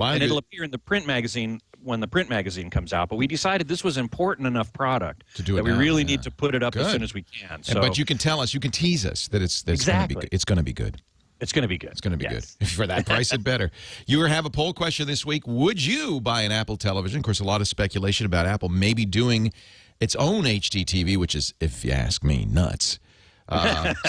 And it'll appear in the print magazine when the print magazine comes out. But we decided this was important enough product to do it that we now, really need to put it up as soon as we can. So, but you can tell us, you can tease us that it's going to be good. It's going to be good. It's going to be good. It's going to be good. For that price, it better. You have a poll question this week. Would you buy an Apple television? Of course, a lot of speculation about Apple maybe doing its own HD TV, which is, if you ask me, nuts.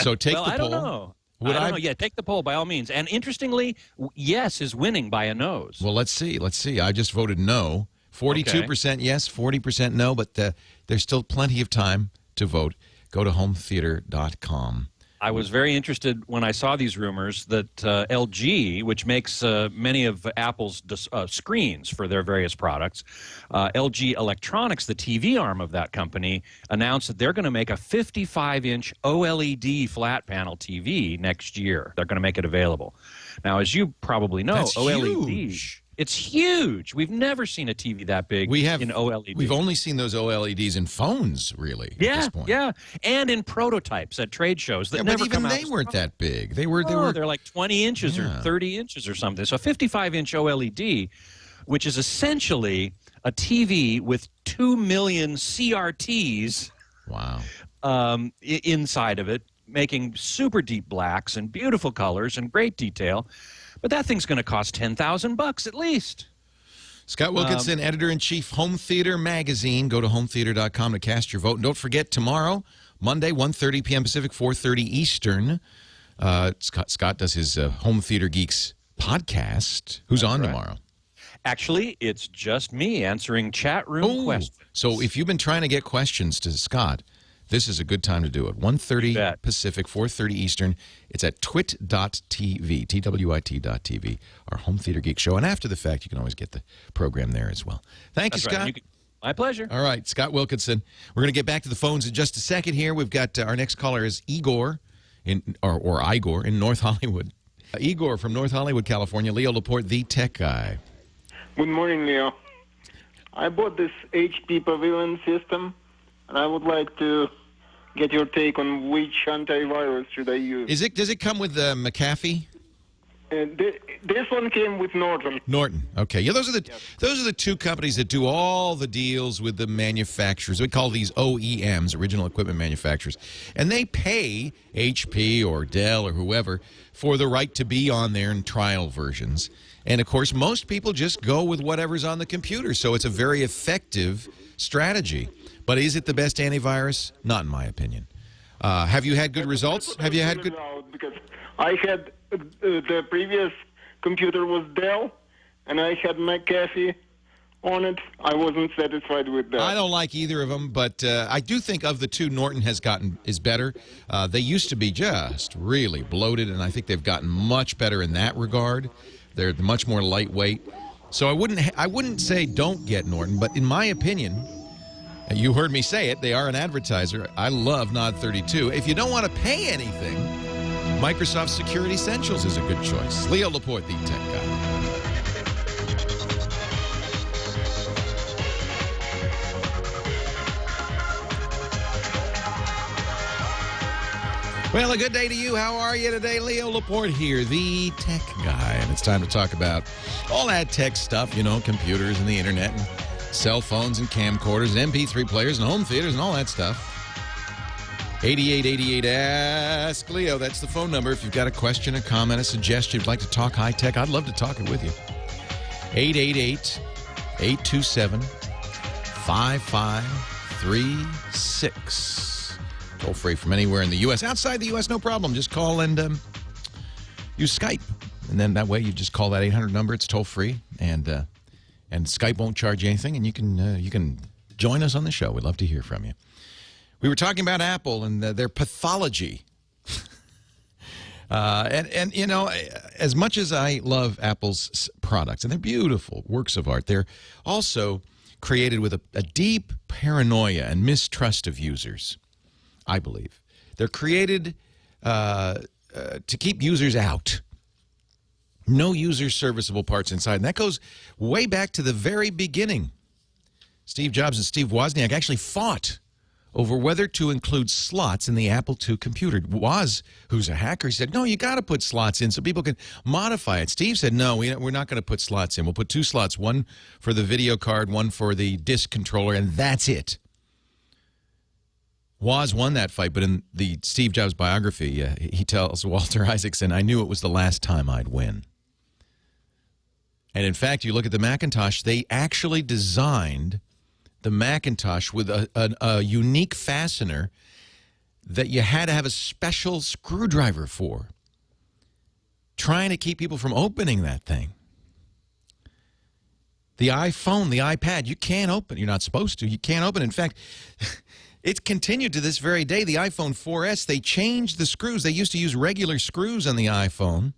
So take the poll. I don't know. I don't know. Yeah, take the poll by all means. And interestingly, yes is winning by a nose. Well, let's see. I just voted no. 42% yes, 40% no, but there's still plenty of time to vote. Go to hometheater.com. I was very interested when I saw these rumors that LG, which makes many of Apple's screens for their various products, LG Electronics, the TV arm of that company, announced that they're going to make a 55-inch OLED flat panel TV next year. They're going to make it available. Now, as you probably know, That's OLED... huge. It's huge. We've never seen a TV that big in OLED. We've only seen those OLEDs in phones, really, at this point. Yeah, and in prototypes at trade shows that never come out. But even they weren't that big. They're like 20 inches or 30 inches or something. So 55-inch OLED, which is essentially a TV with 2 million CRTs inside of it, making super deep blacks and beautiful colors and great detail. But that thing's going to cost $10,000 at least. Scott Wilkinson, editor-in-chief, Home Theater Magazine. Go to hometheater.com to cast your vote. And don't forget, tomorrow, Monday, 1:30 p.m. Pacific, 4:30 Eastern, Scott does his Home Theater Geeks podcast. Who's on tomorrow? Actually, it's just me answering chat room questions. So if you've been trying to get questions to Scott, this is a good time to do it. 1:30 Pacific, 4:30 Eastern. It's at twit.tv, TWiT.tv, our Home Theater Geek show. And after the fact, you can always get the program there as well. Thank you, Scott. My pleasure. All right, Scott Wilkinson. We're going to get back to the phones in just a second here. We've got our next caller is Igor, or Igor, in North Hollywood. Igor from North Hollywood, California. Leo Laporte, the tech guy. Good morning, Leo. I bought this HP Pavilion system, and I would like to get your take on which antivirus should I use. Does it come with McAfee? This one came with Norton. Norton. Okay. Yeah, those are the two companies that do all the deals with the manufacturers. We call these OEMs, original equipment manufacturers. And they pay HP or Dell or whoever for the right to be on there in trial versions. And of course, most people just go with whatever's on the computer. So it's a very effective strategy. But is it the best antivirus? Not in my opinion. Have you had good results? Have you had good? Because I had the previous computer was Dell, and I had McAfee on it. I wasn't satisfied with that. I don't like either of them, but I do think of the two, Norton is better. They used to be just really bloated, and I think they've gotten much better in that regard. They're much more lightweight. So I wouldn't say don't get Norton, but in my opinion, and you heard me say it, they are an advertiser. I love Nod 32. If you don't want to pay anything, Microsoft Security Essentials is a good choice. Leo Laporte, the tech guy. Well, a good day to you. How are you today? Leo Laporte here, the tech guy. And it's time to talk about all that tech stuff, you know, computers and the internet and cell phones and camcorders and MP3 players and home theaters and all that stuff. 8888 Ask Leo. That's the phone number. If you've got a question, a comment, a suggestion, you'd like to talk high tech, I'd love to talk it with you. 888-827-5536. Toll free from anywhere in the U.S. Outside the U.S., no problem. Just call and use Skype. And then that way you just call that 800 number. It's toll free. And Skype won't charge you anything. And you can join us on the show. We'd love to hear from you. We were talking about Apple and their pathology. And you know, as much as I love Apple's products, and they're beautiful works of art, they're also created with a deep paranoia and mistrust of users. I believe. They're created to keep users out. No user-serviceable parts inside. And that goes way back to the very beginning. Steve Jobs and Steve Wozniak actually fought over whether to include slots in the Apple II computer. Woz, who's a hacker, he said, no, you got to put slots in so people can modify it. Steve said, no, we're not going to put slots in. We'll put two slots, one for the video card, one for the disk controller, and that's it. Woz won that fight, but in the Steve Jobs biography, he tells Walter Isaacson, I knew it was the last time I'd win. And in fact, you look at the Macintosh, they actually designed the Macintosh with a unique fastener that you had to have a special screwdriver for, trying to keep people from opening that thing. The iPhone, the iPad, you can't open. You're not supposed to. You can't open. In fact, it's continued to this very day. The iPhone 4S, they changed the screws. They used to use regular screws on the iPhone.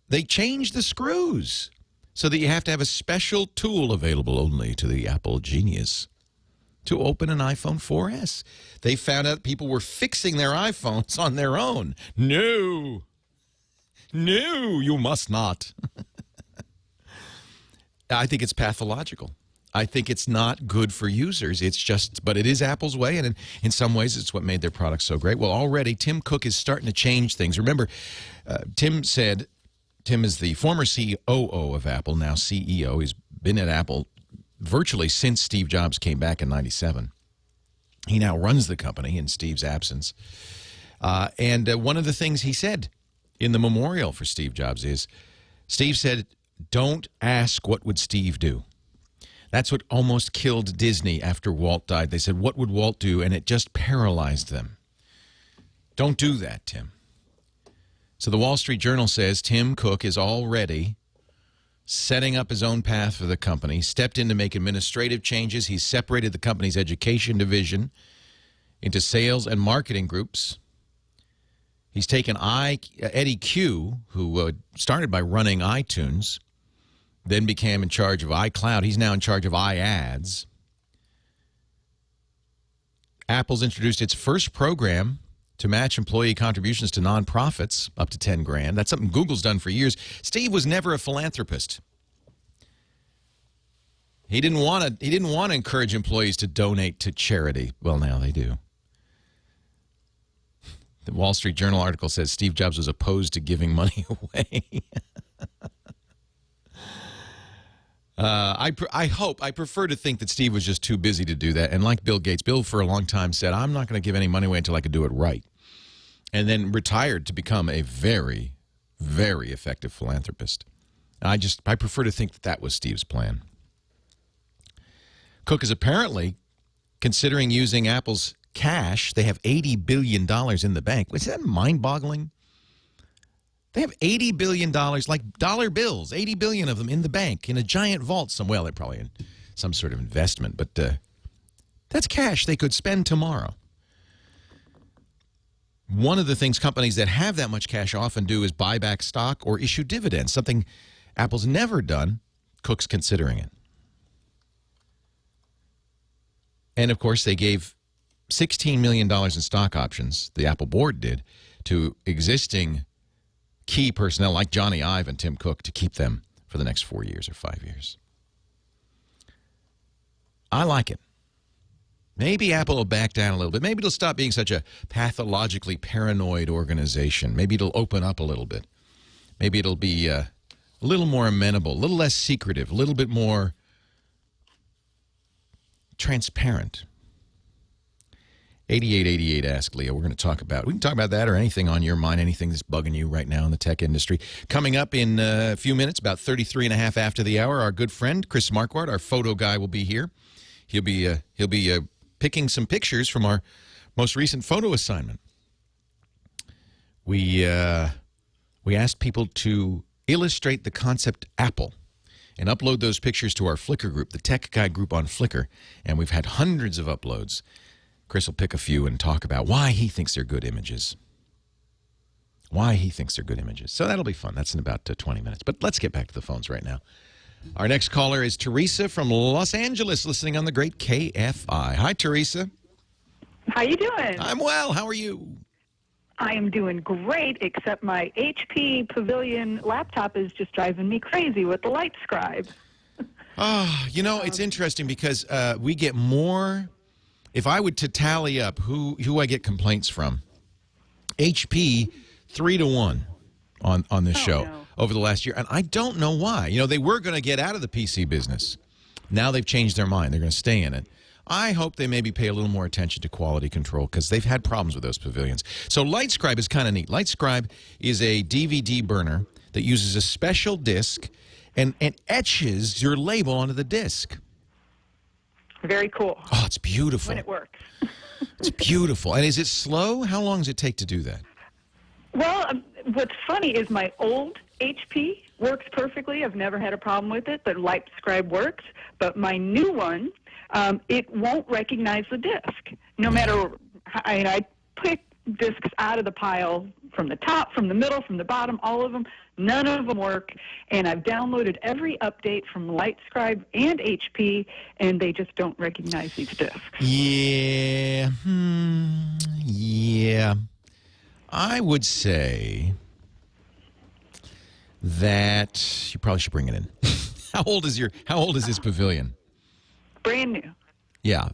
They changed the screws so that you have to have a special tool available only to the Apple genius to open an iPhone 4S. They found out people were fixing their iPhones on their own. No, you must not. I think it's pathological. I think it's not good for users. It's just, but it is Apple's way, and in some ways, it's what made their products so great. Well, already, Tim Cook is starting to change things. Remember, Tim is the former COO of Apple, now CEO. He's been at Apple virtually since Steve Jobs came back in '97. He now runs the company in Steve's absence. And one of the things he said in the memorial for Steve Jobs is, Steve said, don't ask what would Steve do. That's what almost killed Disney after Walt died. They said, what would Walt do? And it just paralyzed them. Don't do that, Tim. So the Wall Street Journal says Tim Cook is already setting up his own path for the company, stepped in to make administrative changes. He's separated the company's education division into sales and marketing groups. He's taken Eddie Q, who started by running iTunes, then became in charge of iCloud. He's now in charge of iAds. Apple's introduced its first program to match employee contributions to nonprofits up to $10,000. That's something Google's done for years. Steve was never a philanthropist. He didn't want to encourage employees to donate to charity. Well, now they do. The Wall Street Journal article says Steve Jobs was opposed to giving money away. I prefer to think that Steve was just too busy to do that. And like Bill Gates, Bill for a long time said, I'm not going to give any money away until I can do it right. And then retired to become a very, very effective philanthropist. I prefer to think that that was Steve's plan. Cook is apparently considering using Apple's cash. They have $80 billion in the bank. Is that mind-boggling? They have $80 billion, like dollar bills, 80 billion of them in the bank, in a giant vault somewhere. Well, they're probably in some sort of investment, but that's cash they could spend tomorrow. One of the things companies that have that much cash often do is buy back stock or issue dividends, something Apple's never done. Cook's considering it. And, of course, they gave $16 million in stock options, the Apple board did, to existing key personnel like Johnny Ive and Tim Cook to keep them for the next 4 years or 5 years. I like it. Maybe Apple will back down a little bit. Maybe it'll stop being such a pathologically paranoid organization. Maybe it'll open up a little bit. Maybe it'll be a little more amenable, a little less secretive, a little bit more transparent. 8888 Ask Leo. We can talk about that or anything on your mind, anything that's bugging you right now in the tech industry. Coming up in a few minutes, about 33 and a half after the hour, our good friend Chris Marquardt, our photo guy, will be here. He'll be picking some pictures from our most recent photo assignment. We asked people to illustrate the concept Apple and upload those pictures to our Flickr group, the Tech Guy group on Flickr, and we've had hundreds of uploads. Chris will pick a few and talk about why he thinks they're good images. So that'll be fun. That's in about 20 minutes. But let's get back to the phones right now. Our next caller is Teresa from Los Angeles, listening on the great KFI. Hi, Teresa. How you doing? I'm well. How are you? I am doing great, except my HP Pavilion laptop is just driving me crazy with the Light Scribe. It's interesting because we get more. If I would to tally up who I get complaints from, HP 3-1 on this show over the last year, and I don't know why. They were going to get out of the PC business. Now they've changed their mind. They're going to stay in it. I hope they maybe pay a little more attention to quality control because they've had problems with those pavilions. So LightScribe is kind of neat. LightScribe is a DVD burner that uses a special disc and etches your label onto the disc. Very cool. Oh, it's beautiful. When it works. It's beautiful. And is it slow? How long does it take to do that? Well, what's funny is my old HP works perfectly. I've never had a problem with it. The Light Scribe works. But my new one, it won't recognize the disc. No matter how, I pick discs out of the pile from the top, from the middle, from the bottom, all of them. None of them work, and I've downloaded every update from LightScribe and HP, and they just don't recognize these discs. Yeah. I would say that you probably should bring it in. How old is this Pavilion? Brand new. Yeah.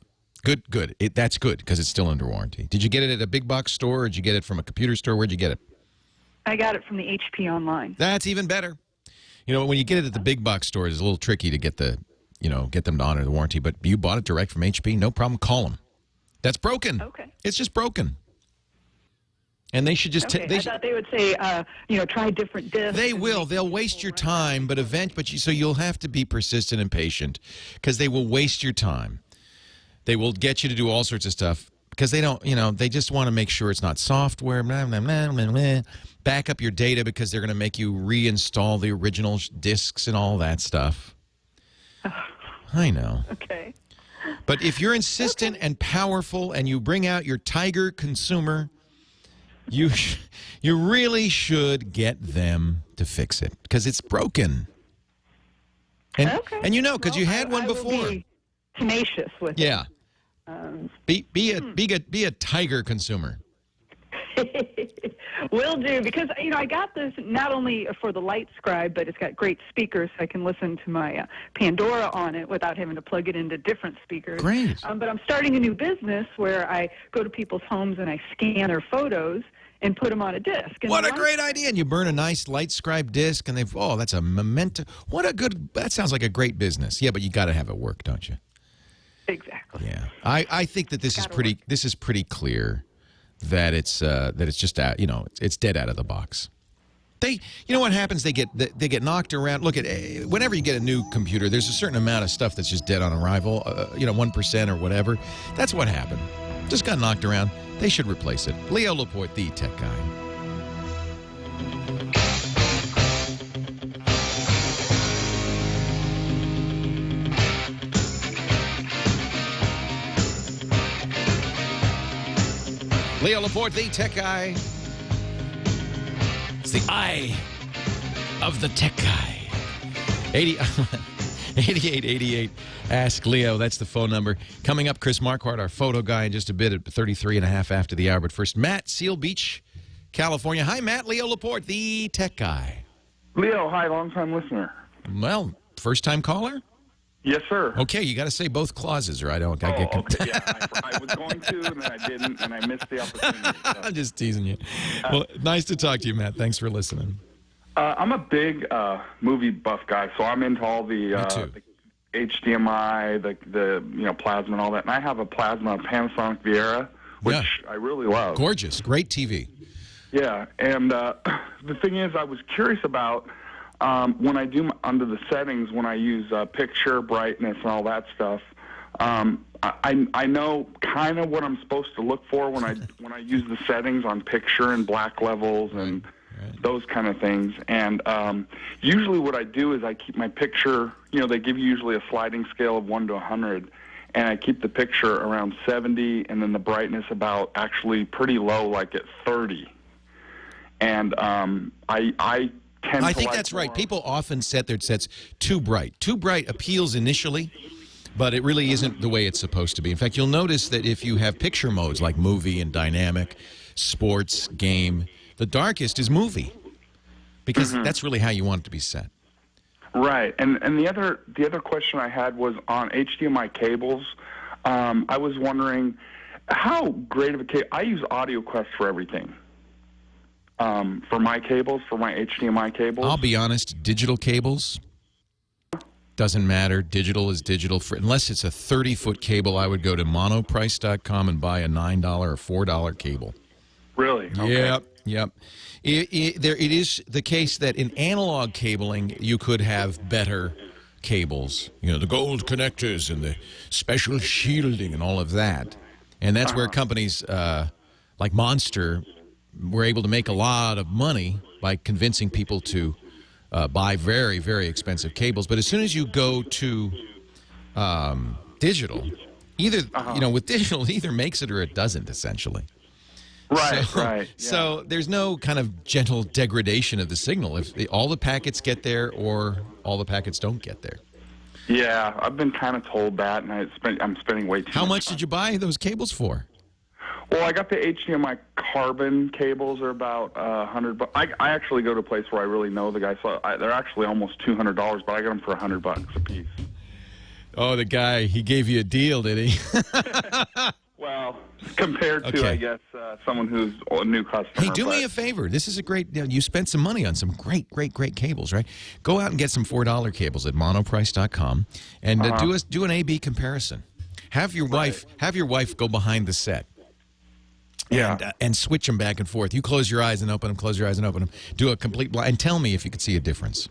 Good. That's good because it's still under warranty. Did you get it at a big box store or did you get it from a computer store? Where'd you get it? I got it from the HP online. That's even better. When you get it at the big box stores, it's a little tricky to get them to honor the warranty. But you bought it direct from HP, no problem. Call them. That's broken. Okay. It's just broken. And they should just. I thought they would say, try different discs. They will. They'll waste your time, so you'll have to be persistent and patient because they will waste your time. They will get you to do all sorts of stuff. Because they don't, they just want to make sure it's not software, blah, blah, blah, blah, blah. Back up your data because they're going to make you reinstall the original discs and all that stuff. I know. Okay. But if you're insistent and powerful and you bring out your tiger consumer, you really should get them to fix it because it's broken. And because you had one before. Will be tenacious with it. Yeah. Be a tiger consumer. Will do, because I got this not only for the Light Scribe, but it's got great speakers, so I can listen to my Pandora on it without having to plug it into different speakers. Great. But I'm starting a new business where I go to people's homes and I scan their photos and put them on a disc. And what a great idea! And you burn a nice Light Scribe disc, and that's a memento. That sounds like a great business. Yeah, but you got to have it work, don't you? Exactly. Yeah, I think that this is pretty clear that it's just it's dead out of the box. What happens? They get knocked around. Look at whenever you get a new computer, there's a certain amount of stuff that's just dead on arrival. 1% or whatever. That's what happened. Just got knocked around. They should replace it. Leo Laporte, the Tech Guy. Leo Laporte, the tech guy. It's the eye of the tech guy. 8888. Ask Leo. That's the phone number. Coming up, Chris Marquardt, our photo guy, in just a bit at 33 and a half after the hour. But first, Matt, Seal Beach, California. Hi, Matt. Leo Laporte, the tech guy. Leo, hi, long-time listener. Well, first-time caller? Yes, sir. Okay, you got to say both clauses, or I don't. Okay. Yeah, I was going to, and then I didn't, and I missed the opportunity. So. I'm just teasing you. Well, nice to talk to you, Matt. Thanks for listening. I'm a big movie buff guy, so I'm into all the HDMI, the plasma and all that. And I have a plasma Panasonic Viera, which I really love. Gorgeous, great TV. Yeah, and the thing is, I was curious about when I do under the settings, when I use picture, brightness, and all that stuff. I know kind of what I'm supposed to look for when I use the settings on picture and black levels and those kind of things. And usually what I do is I keep my picture, they give you usually a sliding scale of 1 to 100, and I keep the picture around 70 and then the brightness about actually pretty low, like at 30. And I think that's right. People often set their sets too bright. Too bright appeals initially, but it really isn't the way it's supposed to be. In fact, you'll notice that if you have picture modes like movie and dynamic, sports, game, the darkest is movie, because that's really how you want it to be set. Right. And the other question I had was on HDMI cables. I was wondering how great of a cable. I use AudioQuest for everything. For my cables, for my HDMI cables. I'll be honest, digital cables doesn't matter. Digital is digital. Unless it's a 30-foot cable, I would go to monoprice.com and buy a $9 or $4 cable. Really? Okay. Yep. It is the case that in analog cabling, you could have better cables. The gold connectors and the special shielding and all of that. And that's where companies like Monster were able to make a lot of money by convincing people to buy very, very expensive cables. But as soon as you go to digital, either with digital, it either makes it or it doesn't, essentially. Right, right. Yeah. So there's no kind of gentle degradation of the signal if all the packets get there or all the packets don't get there. Yeah, I've been kind of told that, and I'm spending way too much. How much did you buy those cables for? Well, I got the HDMI carbon cables are about $100. I actually go to a place where I really know the guy, so they're actually almost $200, but I got them for $100 a piece. Oh, the guy, he gave you a deal, did he? Well, compared to, I guess, someone who's a new customer. Hey, do me a favor. This is a great, you spent some money on some great cables, right? Go out and get some $4 cables at monoprice.com and do an A/B comparison. Have your wife go behind the set. And switch them back and forth. You close your eyes and open them, close your eyes and open them. Do a complete blind, and tell me if you could see a difference.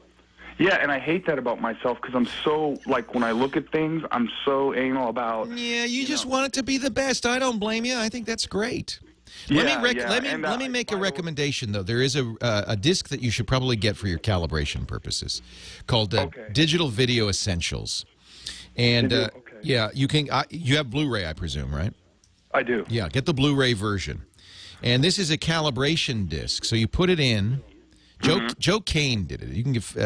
Yeah, and I hate that about myself because I'm so, when I look at things, I'm so anal about... Yeah, you just want it to be the best. I don't blame you. I think that's great. Let me make a recommendation, though. There is a disc that you should probably get for your calibration purposes called Digital Video Essentials. And, you can. You have Blu-ray, I presume, right? I do. Yeah, get the Blu-ray version. And this is a calibration disc. So you put it in. Joe Kane did it. You can give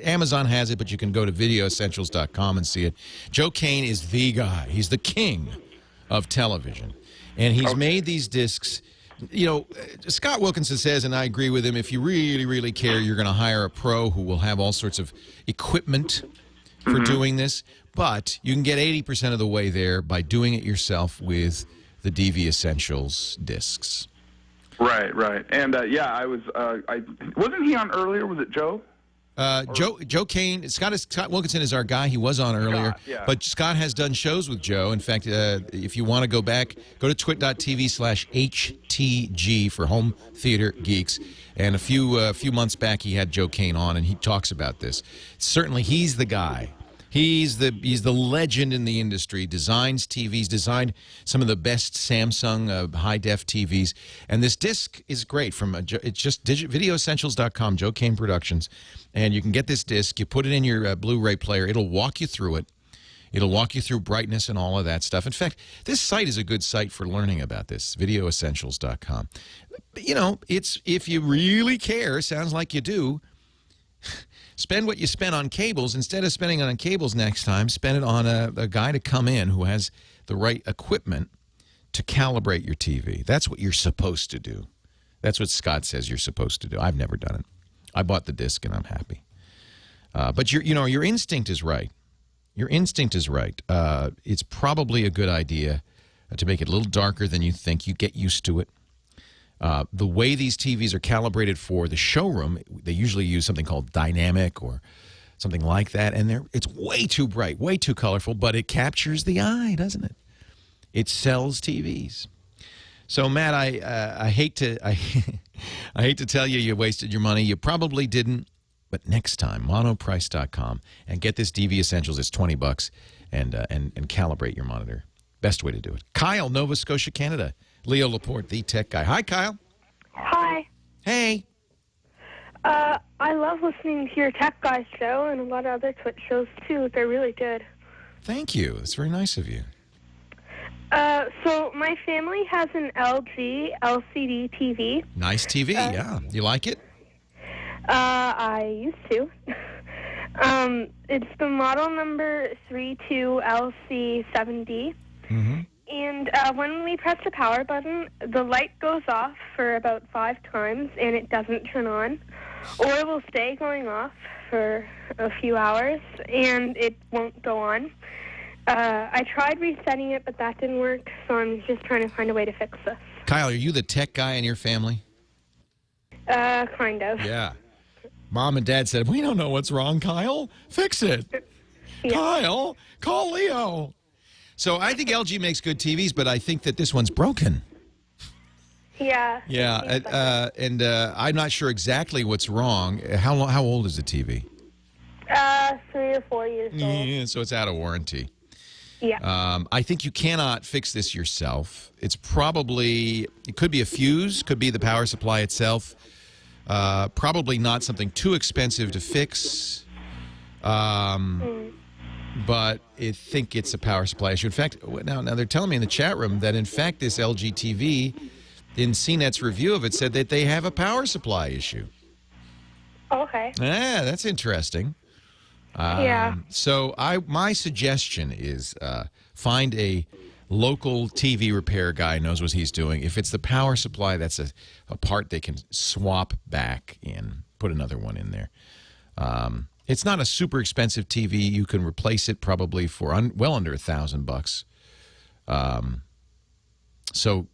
Amazon has it, but you can go to videoessentials.com and see it. Joe Kane is the guy. He's the king of television. And he's made these discs. Scott Wilkinson says, and I agree with him, if you really, really care, you're going to hire a pro who will have all sorts of equipment for doing this. But you can get 80% of the way there by doing it yourself with the DV Essentials discs. Right. And, I was, wasn't he on earlier? Was it Joe? Joe Kane, Scott Wilkinson is our guy. He was on earlier. But Scott has done shows with Joe. In fact, if you want to go back, go to twit.tv/HTG for Home Theater Geeks. And a few months back, he had Joe Kane on, and he talks about this. Certainly, he's the guy. He's the legend in the industry, designs TVs, designed some of the best Samsung high-def TVs. And this disc is great. It's just videoessentials.com, Joe Kane Productions. And you can get this disc. You put it in your Blu-ray player. It'll walk you through it. It'll walk you through brightness and all of that stuff. In fact, this site is a good site for learning about this, videoessentials.com. You know, it's if you really care, sounds like you do, spend what you spent on cables. Instead of spending it on cables next time, spend it on a guy to come in who has the right equipment to calibrate your TV. That's what you're supposed to do. That's what Scott says you're supposed to do. I've never done it. I bought the disc and I'm happy. But your instinct is right. Your instinct is right. It's probably a good idea to make it a little darker than you think. You get used to it. The way these TVs are calibrated for the showroom, they usually use something called dynamic or something like that, and it's way too bright, way too colorful, but it captures the eye, doesn't it? It sells TVs. So, Matt, I hate to I hate to tell you wasted your money. You probably didn't, but next time, monoprice.com and get this DV Essentials. It's $20 and calibrate your monitor. Best way to do it. Kyle, Nova Scotia, Canada. Leo Laporte, the tech guy. Hi, Kyle. Hi. Hey. I love listening to your Tech Guy show and a lot of other TWiT shows, too. They're really good. Thank you. That's very nice of you. So my family has an LG LCD TV. Nice TV, yeah. You like it? I used to. It's the model number 32LC7D. Mm-hmm. And when we press the power button, the light goes off for about 5 times, and it doesn't turn on. Or it will stay going off for a few hours, and it won't go on. I tried resetting it, but that didn't work, so I'm just trying to find a way to fix this. Kyle, are you the tech guy in your family? Kind of. Yeah. Mom and Dad said, we don't know what's wrong, Kyle. Fix it. Yeah. Kyle, call Leo. So I think LG makes good TVs, but I think that this one's broken. Yeah. Yeah, and I'm not sure exactly what's wrong. How old is the TV? 3 or 4 years old. Yeah, so it's out of warranty. Yeah. I think you cannot fix this yourself. It could be a fuse, could be the power supply itself. Probably not something too expensive to fix. But I think it's a power supply issue. In fact, now they're telling me in the chat room that, in fact, this LG TV, in CNET's review of it, said that they have a power supply issue. Okay. Yeah, that's interesting. Yeah. So my suggestion is find a local TV repair guy who knows what he's doing. If it's the power supply, that's a part they can swap back in, put another one in there. It's not a super expensive TV. You can replace it probably for well under $1,000. So,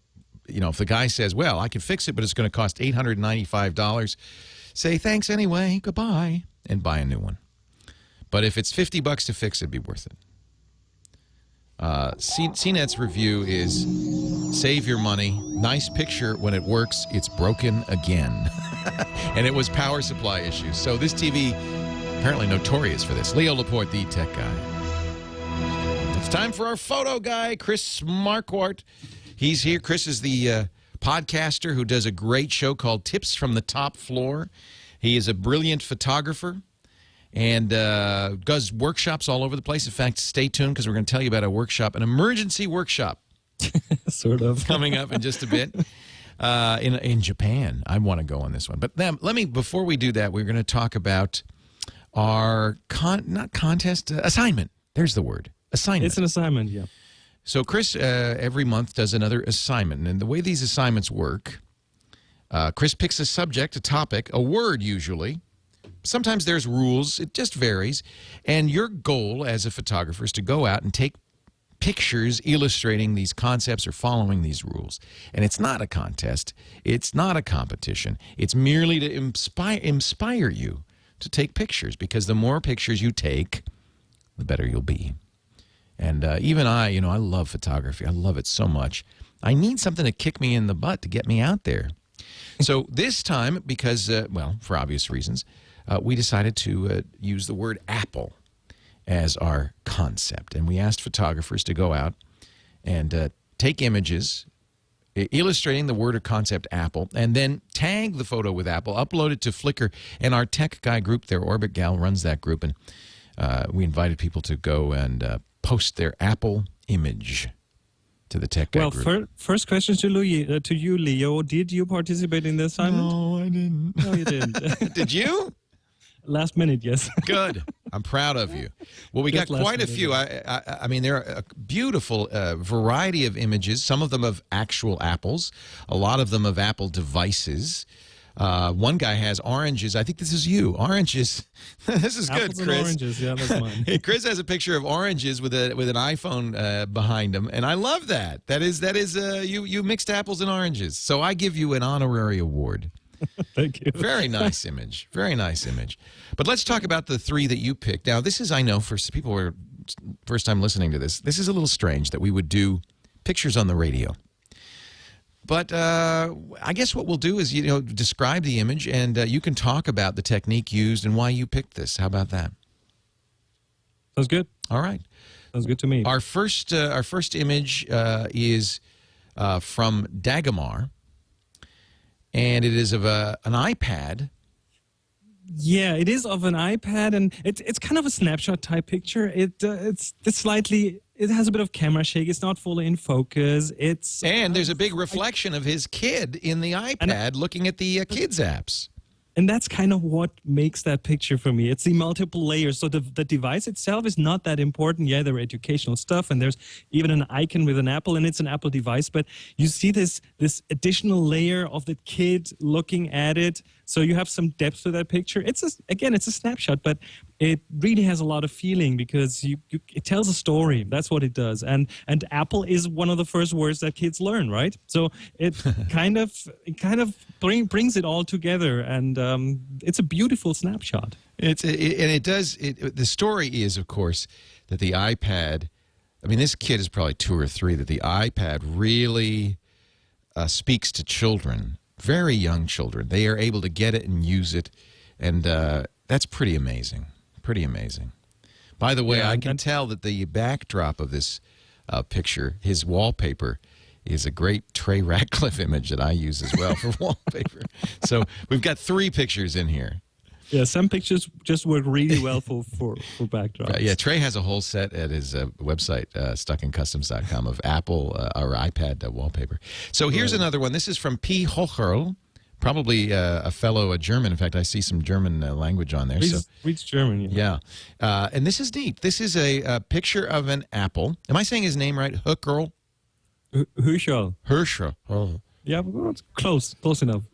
if the guy says, well, I can fix it, but it's going to cost $895, say thanks anyway, goodbye, and buy a new one. But if it's $50 to fix, it'd be worth it. CNET's review is save your money. Nice picture. When it works, it's broken again. And it was power supply issues. So this TV, apparently notorious for this. Leo Laporte, the tech guy. It's time for our photo guy, Chris Marquardt. He's here. Chris is the podcaster who does a great show called Tips from the Top Floor. He is a brilliant photographer and does workshops all over the place. In fact, stay tuned because we're going to tell you about a workshop, an emergency workshop. Sort of. Coming up in just a bit. In Japan. I want to go on this one. But then, before we do that, we're going to talk about our, assignment. There's the word. Assignment. It's an assignment, yeah. So Chris every month does another assignment. And the way these assignments work, Chris picks a subject, a topic, a word usually. Sometimes there's rules. It just varies. And your goal as a photographer is to go out and take pictures illustrating these concepts or following these rules. And it's not a contest. It's not a competition. It's merely to inspire you to take pictures, because the more pictures you take, the better you'll be. And even I love photography. I love it so much. I need something to kick me in the butt to get me out there. So this time, because, for obvious reasons, we decided to use the word Apple as our concept. And we asked photographers to go out and take images illustrating the word or concept Apple, and then tag the photo with Apple, upload it to Flickr, and our tech guy group, their Orbit Gal, runs that group, and we invited people to go and post their Apple image to the Tech Guy Well, group. first question to you, Leo. Did you participate in the assignment? No, I didn't. No, you didn't. Did you? Last minute, yes. Good. I'm proud of you. Well, we Just got quite a last few. I mean, there are a beautiful variety of images, some of them of actual apples, a lot of them of Apple devices. One guy has oranges. I think this is you. Oranges. This is Apples good, and Chris. oranges. Yeah, that's mine. Hey, Chris has a picture of oranges with an iPhone behind him, and I love that. That is you mixed apples and oranges. So I give you an honorary award. Thank you. Very nice image. Very nice image. But let's talk about the three that you picked. Now, this is, I know, for people who are first time listening to this is a little strange that we would do pictures on the radio. But I guess what we'll do is, describe the image, and you can talk about the technique used and why you picked this. How about that? Sounds good. All right. Sounds good to me. Our first image is from Dagomar, and it is of an iPad. Yeah, it is of an iPad, and it's kind of a snapshot type picture. It's slightly. It has a bit of camera shake. It's not fully in focus. And there's a big reflection of his kid in the iPad looking at the kids' apps. And that's kind of what makes that picture for me. It's the multiple layers. So the device itself is not that important. Yeah, there are educational stuff, and there's even an icon with an apple, and it's an Apple device. But you see this additional layer of the kid looking at it. So you have some depth to that picture. It's a snapshot, but it really has a lot of feeling because it tells a story. That's what it does. And Apple is one of the first words that kids learn, right? So it kind of brings it all together, and it's a beautiful snapshot. The story is, of course, that the iPad. I mean, this kid is probably 2 or 3. That the iPad really speaks to children. Very young children. They are able to get it and use it, and that's pretty amazing. Pretty amazing. By the way, I can tell that the backdrop of this picture, his wallpaper, is a great Trey Ratcliffe image that I use as well for wallpaper. So we've got 3 pictures in here. Yeah, some pictures just work really well for backdrops. Yeah, Trey has a whole set at his website, stuckincustoms.com, of Apple or iPad wallpaper. So here's another one. This is from P. Hocherl, probably a fellow German. In fact, I see some German language on there. Reads German. Yeah. And this is neat. This is a picture of an apple. Am I saying his name right? Hocherl? Herschel. Oh. Yeah, well, it's close enough.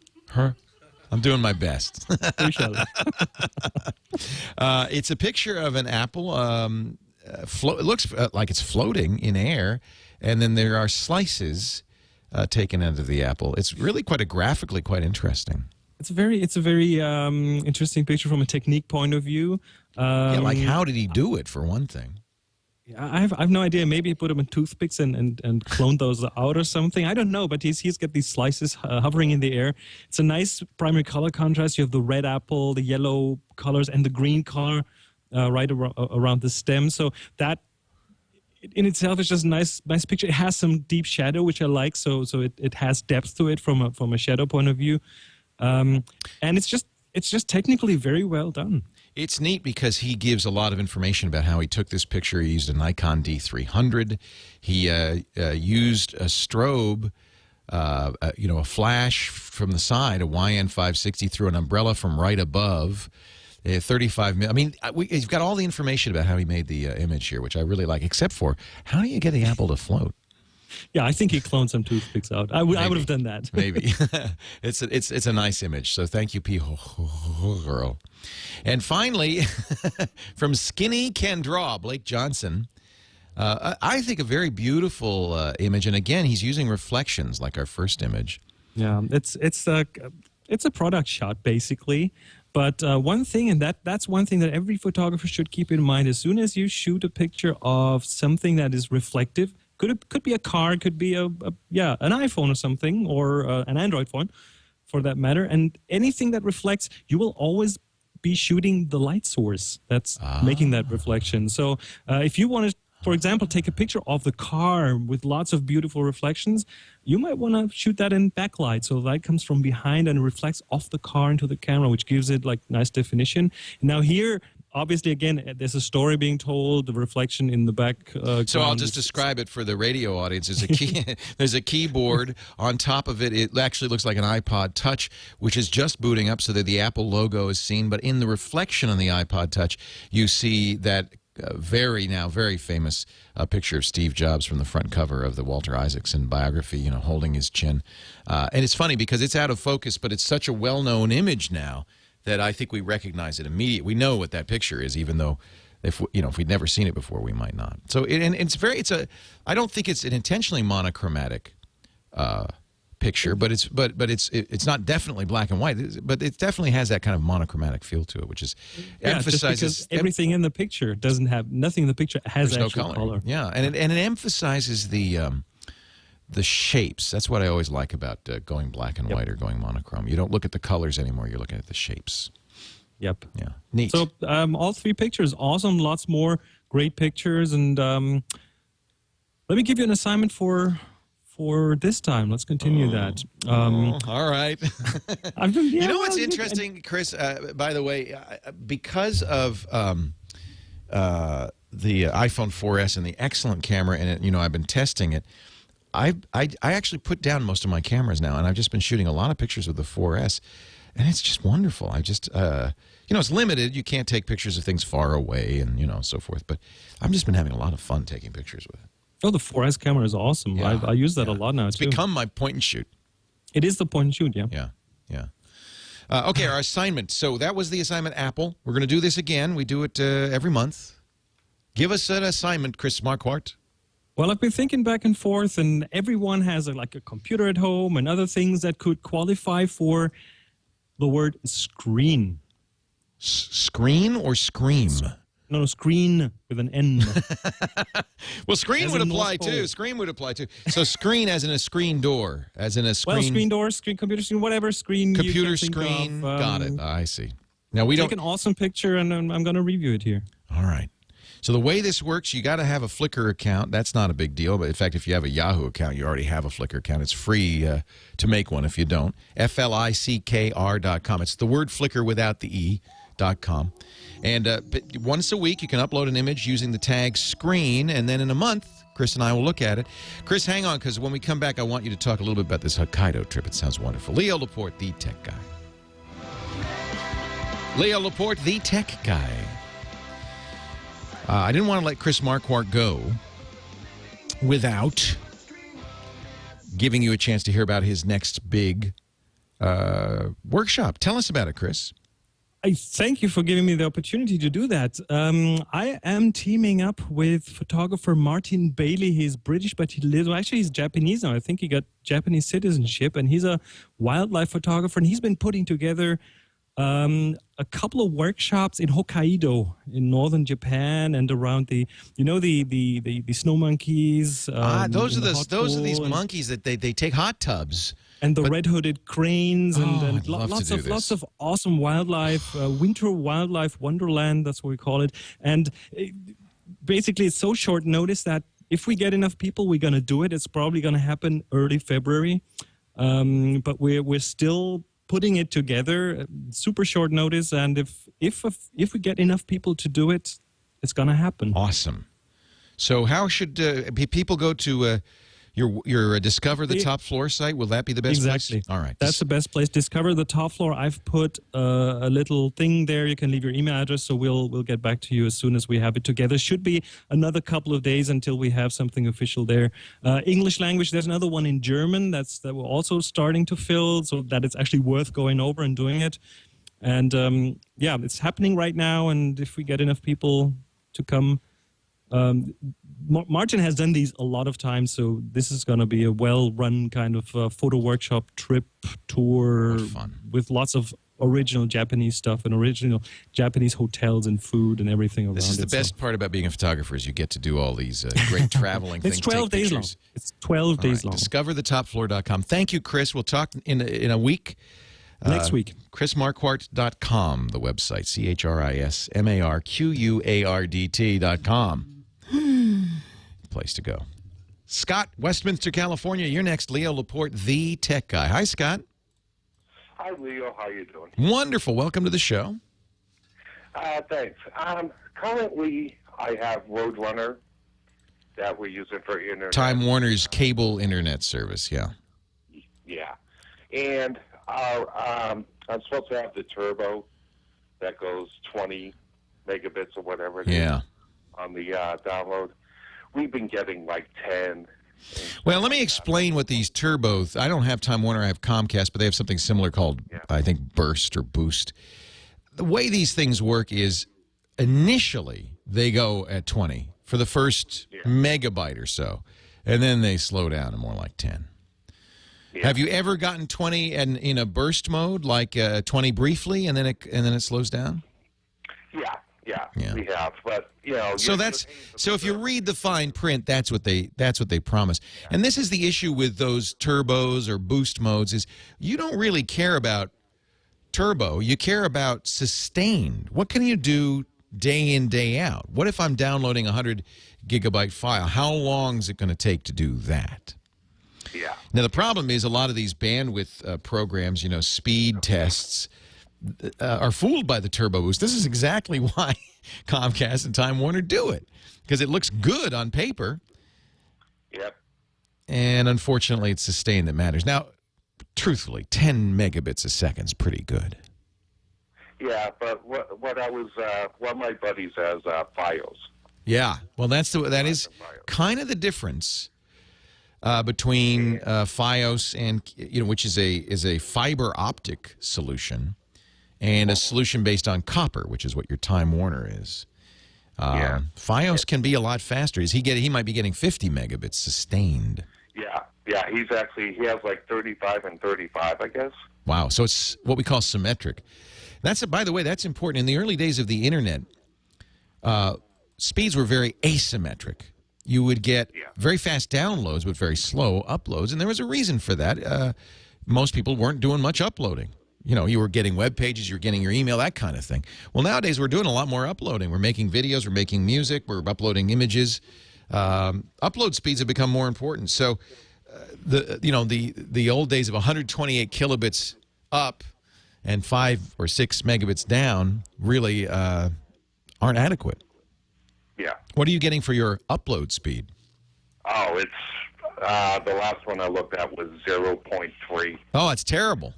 I'm doing my best. It's a picture of an apple. It looks like it's floating in air, and then there are slices taken out of the apple. It's really graphically quite interesting. It's a very interesting picture from a technique point of view. Like how did he do it, for one thing? I have no idea. Maybe he put them in toothpicks and cloned those out or something. I don't know, but he's got these slices hovering in the air. It's a nice primary color contrast. You have the red apple, the yellow colors, and the green color right around the stem. So that in itself is just a nice picture. It has some deep shadow, which I like. So it has depth to it from a shadow point of view, and it's just technically very well done. It's neat because he gives a lot of information about how he took this picture. He used a Nikon D300. He used a strobe, a flash from the side, a YN560 through an umbrella from right above. 35 minutes. I mean, he's got all the information about how he made the image here, which I really like, except for how do you get the apple to float? Yeah, I think he cloned some toothpicks out. I would have done that. Maybe. It's a nice image. So thank you, P. Girl. And finally, from Skinny Can Draw, Blake Johnson. I think a very beautiful image. And again, he's using reflections like our first image. Yeah, it's a product shot basically. But one thing, and that's one thing that every photographer should keep in mind: as soon as you shoot a picture of something that is reflective, could be a car, could be an iPhone or something, or an Android phone, for that matter, and anything that reflects, you will always be shooting the light source that's making that reflection. So if you want to, for example, take a picture of the car with lots of beautiful reflections, you might want to shoot that in backlight. So the light comes from behind and reflects off the car into the camera, which gives it like nice definition. Now here, obviously, again, there's a story being told, the reflection in the back. So I'll just describe it for the radio audience. There's a key, there's a keyboard on top of it. It actually looks like an iPod Touch, which is just booting up so that the Apple logo is seen. But in the reflection on the iPod Touch, you see that very famous picture of Steve Jobs from the front cover of the Walter Isaacson biography, you know, holding his chin. And it's funny because it's out of focus, but it's such a well-known image now that I think we recognize it immediately. We know what that picture is, even though if we'd never seen it before, we might not. So I don't think it's an intentionally monochromatic picture, but it's not definitely black and white, but it definitely has that kind of monochromatic feel to it, which is emphasizes just because everything in the picture doesn't have nothing in the picture has actual no color. Yeah, and it emphasizes the shapes. That's what I always like about going black and white or going monochrome. You don't look at the colors anymore. You're looking at the shapes. Yep. Yeah. Neat. So all 3 pictures, awesome. Lots more great pictures. And let me give you an assignment for this time. Let's continue that. All right. You know what's interesting, Chris, by the way, because of the iPhone 4S and the excellent camera in it, you know, I've been testing it. I actually put down most of my cameras now, and I've just been shooting a lot of pictures with the 4S, and it's just wonderful. I just, you know, it's limited. You can't take pictures of things far away and, you know, so forth, but I've just been having a lot of fun taking pictures with it. Oh, the 4S camera is awesome. Yeah, I use that a lot now, It's too. become my point and shoot. It is the point and shoot, yeah. Yeah. Okay, our assignment. So that was the assignment, Apple. We're going to do this again. We do it every month. Give us an assignment, Chris Marquardt. Well, I've been thinking back and forth, and everyone has a computer at home and other things that could qualify for the word screen. Screen or scream? No, screen with an N. Well, screen would apply too. Screen would apply too. So screen as in a screen door, as in a screen. Well, screen door, screen computer screen, whatever screen. Computer screen. Got it. I see. Now we take an awesome picture, and I'm going to review it here. All right. So the way this works, you got to have a Flickr account. That's not a big deal. But in fact, if you have a Yahoo account, you already have a Flickr account. It's free to make one if you don't. FLICKR.com. It's the word Flickr without the E.com. And once a week, you can upload an image using the tag screen. And then in a month, Chris and I will look at it. Chris, hang on, because when we come back, I want you to talk a little bit about this Hokkaido trip. It sounds wonderful. Leo Laporte, the tech guy. Leo Laporte, the tech guy. I didn't want to let Chris Marquardt go without giving you a chance to hear about his next big workshop. Tell us about it, Chris. I thank you for giving me the opportunity to do that. I am teaming up with photographer Martin Bailey. He's British, but he's Japanese now. I think he got Japanese citizenship, and he's a wildlife photographer, and he's been putting together a couple of workshops in Hokkaido, in northern Japan, and around the snow monkeys. Those are these monkeys that they take hot tubs. And the red-hooded cranes, and lots of awesome wildlife, winter wildlife wonderland. That's what we call it. And basically, it's so short notice that if we get enough people, we're going to do it. It's probably going to happen early February, but we're still putting it together. Super short notice, and if we get enough people to do it, it's going to happen. Awesome. So how should people go to your Discover the Top Floor site? Will that be the best place? Exactly. All right. That's the best place. Discover the Top Floor. I've put a little thing there. You can leave your email address, so we'll get back to you as soon as we have it together. Should be another couple of days until we have something official there. English language, there's another one in German that we're also starting to fill, so that it's actually worth going over and doing it. And it's happening right now, and if we get enough people to come, Martin has done these a lot of times, so this is going to be a well-run kind of photo workshop trip tour with lots of original Japanese stuff and original Japanese hotels and food and everything around it. This is the best part about being a photographer is you get to do all these great traveling things. It's 12 days long. It's 12 days long. DiscoverTheTopFloor.com. Thank you, Chris. We'll talk in a week. Next week. ChrisMarquardt.com, the website. ChrisMarquardt.com. Place to go. Scott, Westminster, California. You're next. Leo Laporte, the tech guy. Hi, Scott. Hi, Leo. How you doing? Wonderful. Welcome to the show. Thanks. Currently, I have Roadrunner that we're using for internet. Time Warner's cable internet service, yeah. Yeah. And I'm supposed to have the turbo that goes 20 megabits or whatever it is on the download. We've been getting like 10. Well, let me explain what these turbos. I don't have Time Warner, I have Comcast, but they have something similar called, I think, Burst or Boost. The way these things work is initially they go at 20 for the first megabyte or so, and then they slow down to more like 10. Yeah. Have you ever gotten 20 and in a burst mode, like 20 briefly, and then it slows down? Yeah, we have. But so if you read the fine print, that's what they promise. Yeah. And this is the issue with those turbos or boost modes is you don't really care about turbo. You care about sustained. What can you do day in, day out? What if I'm downloading a 100-gigabyte file? How long is it going to take to do that? Yeah. Now, the problem is a lot of these bandwidth programs, speed tests, are fooled by the turbo boost. This is exactly why Comcast and Time Warner do it, because it looks good on paper. Yep. And unfortunately, it's sustained that matters. Now, truthfully, 10 megabits a second is pretty good. Yeah, but what my buddy says, FiOS. Yeah, well, that is kind of the difference between FiOS and which is a fiber optic solution, and a solution based on copper, which is what your Time Warner is. FiOS can be a lot faster. He might be getting 50 megabits sustained. Yeah, he has like 35 and 35, I guess. Wow, so it's what we call symmetric. By the way, that's important. In the early days of the internet, speeds were very asymmetric. You would get very fast downloads, but very slow uploads, and there was a reason for that. Most people weren't doing much uploading. You were getting web pages, you were getting your email, that kind of thing. Well, nowadays we're doing a lot more uploading. We're making videos, we're making music, we're uploading images. Upload speeds have become more important. So, the old days of 128 kilobits up and 5 or 6 megabits down really aren't adequate. Yeah. What are you getting for your upload speed? Oh, it's the last one I looked at was 0.3. Oh, it's terrible.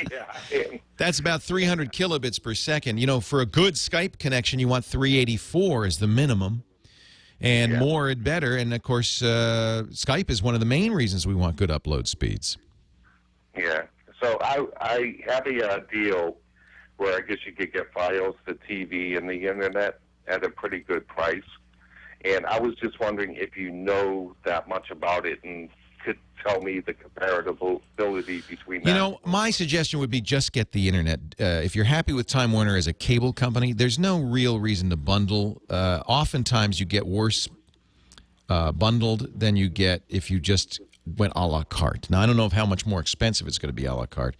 Yeah. That's about 300 kilobits per second. For a good Skype connection, you want 384 as the minimum, and more and better. And, of course, Skype is one of the main reasons we want good upload speeds. Yeah. So I have a deal where I guess you could get FiOS, the TV, and the Internet at a pretty good price. And I was just wondering if you know that much about it and could tell me the comparability between that. My suggestion would be just get the Internet. If you're happy with Time Warner as a cable company, there's no real reason to bundle. Oftentimes you get worse bundled than you get if you just went a la carte. Now, I don't know how much more expensive it's going to be a la carte,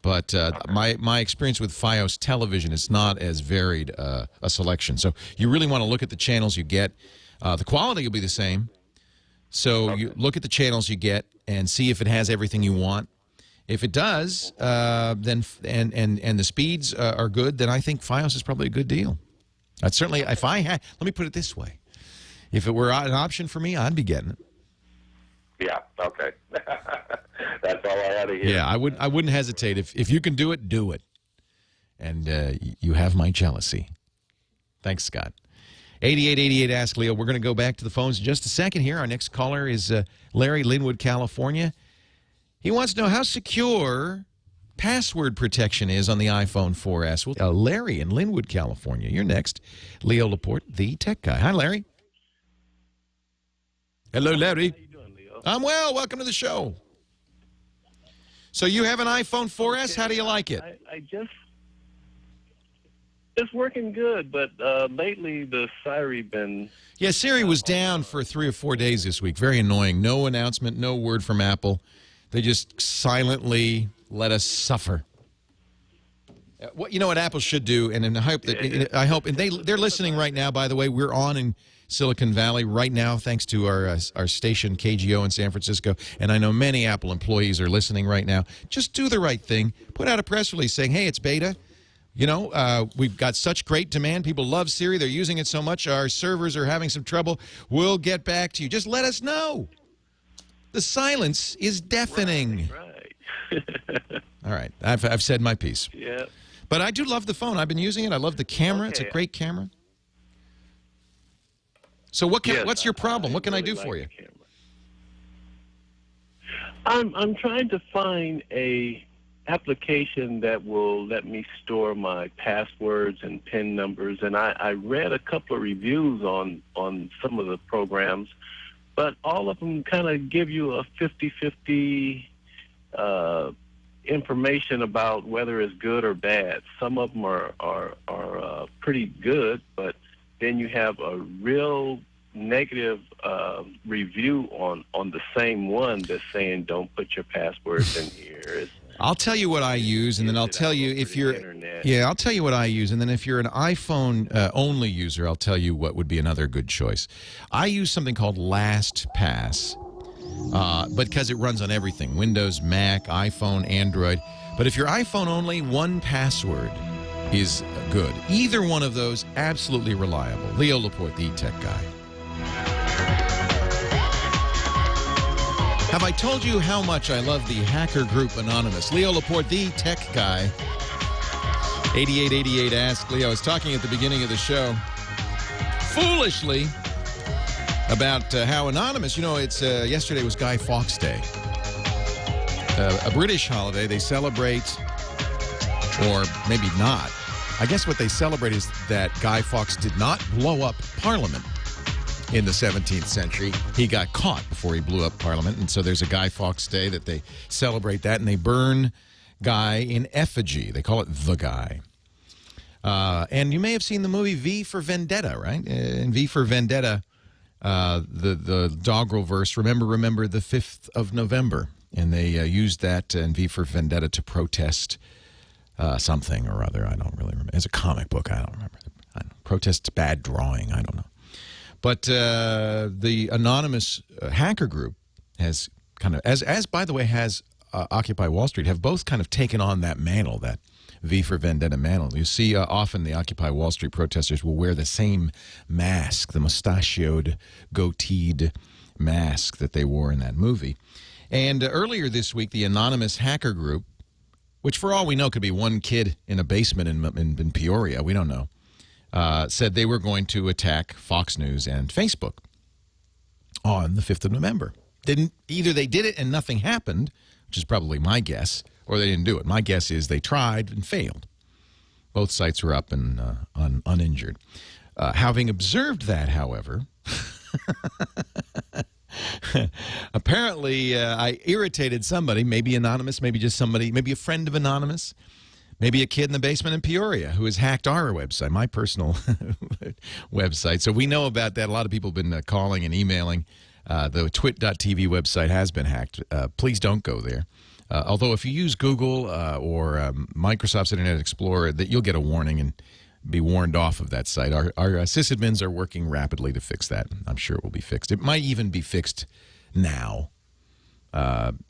but my experience with FiOS television is not as varied a selection. So you really want to look at the channels you get. The quality will be the same. So you look at the channels you get and see if it has everything you want. If it does, then and the speeds are good, then I think FiOS is probably a good deal. I'd certainly, if I had, let me put it this way: if it were an option for me, I'd be getting it. Yeah. Okay. That's all I had to hear. Yeah, I wouldn't hesitate. If you can do it, do it. And you have my jealousy. Thanks, Scott. 8888 Ask Leo. We're going to go back to the phones in just a second here. Our next caller is Larry, Linwood, California. He wants to know how secure password protection is on the iPhone 4S. Larry in Linwood, California. You're next. Leo Laporte, the tech guy. Hi, Larry. Hello, Larry. How you doing, Leo? I'm well. Welcome to the show. So you have an iPhone 4S. How do you like it? It's working good, but lately the Siri been... Yeah, Siri was down for 3 or 4 days this week. Very annoying. No announcement, no word from Apple. They just silently let us suffer. You know what Apple should do, and I hope and they're listening right now. By the way, we're on in Silicon Valley right now, thanks to our station KGO in San Francisco, and I know many Apple employees are listening right now. Just do the right thing. Put out a press release saying, "Hey, it's beta. You know, we've got such great demand. People love Siri. They're using it so much. Our servers are having some trouble. We'll get back to you. Just let us know. The silence is deafening. Right. All right. I've said my piece. Yeah. But I do love the phone. I've been using it. I love the camera. It's a great camera. So what's your problem? What can I do for you? I'm trying to find a application that will let me store my passwords and PIN numbers, and I read a couple of reviews on some of the programs, but all of them kind of give you a 50-50 information about whether it's good or bad. Some of them are pretty good, but then you have a real negative review on the same one that's saying don't put your passwords in here. I'll tell you what I use, and then I'll tell you if you're. Yeah, I'll tell you what I use, and then if you're an iPhone only user, I'll tell you what would be another good choice. I use something called LastPass, because it runs on everything: Windows, Mac, iPhone, Android. But if you're iPhone only, 1Password is good. Either one of those, absolutely reliable. Leo Laporte, the tech guy. Have I told you how much I love the hacker group Anonymous? Leo Laporte, the tech guy. 8888 Ask Leo. I was talking at the beginning of the show, foolishly, about how Anonymous, it's yesterday was Guy Fawkes Day. A British holiday. They celebrate, or maybe not. I guess what they celebrate is that Guy Fawkes did not blow up Parliament in the 17th century. He got caught before he blew up Parliament, and so there's a Guy Fawkes Day that they celebrate that, and they burn Guy in effigy. They call it The Guy. And you may have seen the movie V for Vendetta, right? In V for Vendetta, the doggerel verse, remember the 5th of November. And they used that in V for Vendetta to protest something or other. I don't really remember. It's a comic book. I don't remember. Protest bad drawing. I don't know. But the Anonymous hacker group has kind of, as by the way, has Occupy Wall Street, have both kind of taken on that mantle, that V for Vendetta mantle. You see often the Occupy Wall Street protesters will wear the same mask, the mustachioed, goateed mask that they wore in that movie. And earlier this week, the Anonymous hacker group, which for all we know could be one kid in a basement in Peoria, we don't know, said they were going to attack Fox News and Facebook on the 5th of November. Either they did it and nothing happened, which is probably my guess, or they didn't do it. My guess is they tried and failed. Both sites were up and uninjured. Having observed that, however, apparently I irritated somebody, maybe Anonymous, maybe just somebody, maybe a friend of Anonymous, maybe a kid in the basement in Peoria who has hacked our website, my personal website. So we know about that. A lot of people have been calling and emailing. The TWiT.tv website has been hacked. Please don't go there. Although if you use Google or Microsoft's Internet Explorer, that you'll get a warning and be warned off of that site. Our sysadmins are working rapidly to fix that. I'm sure it will be fixed. It might even be fixed now.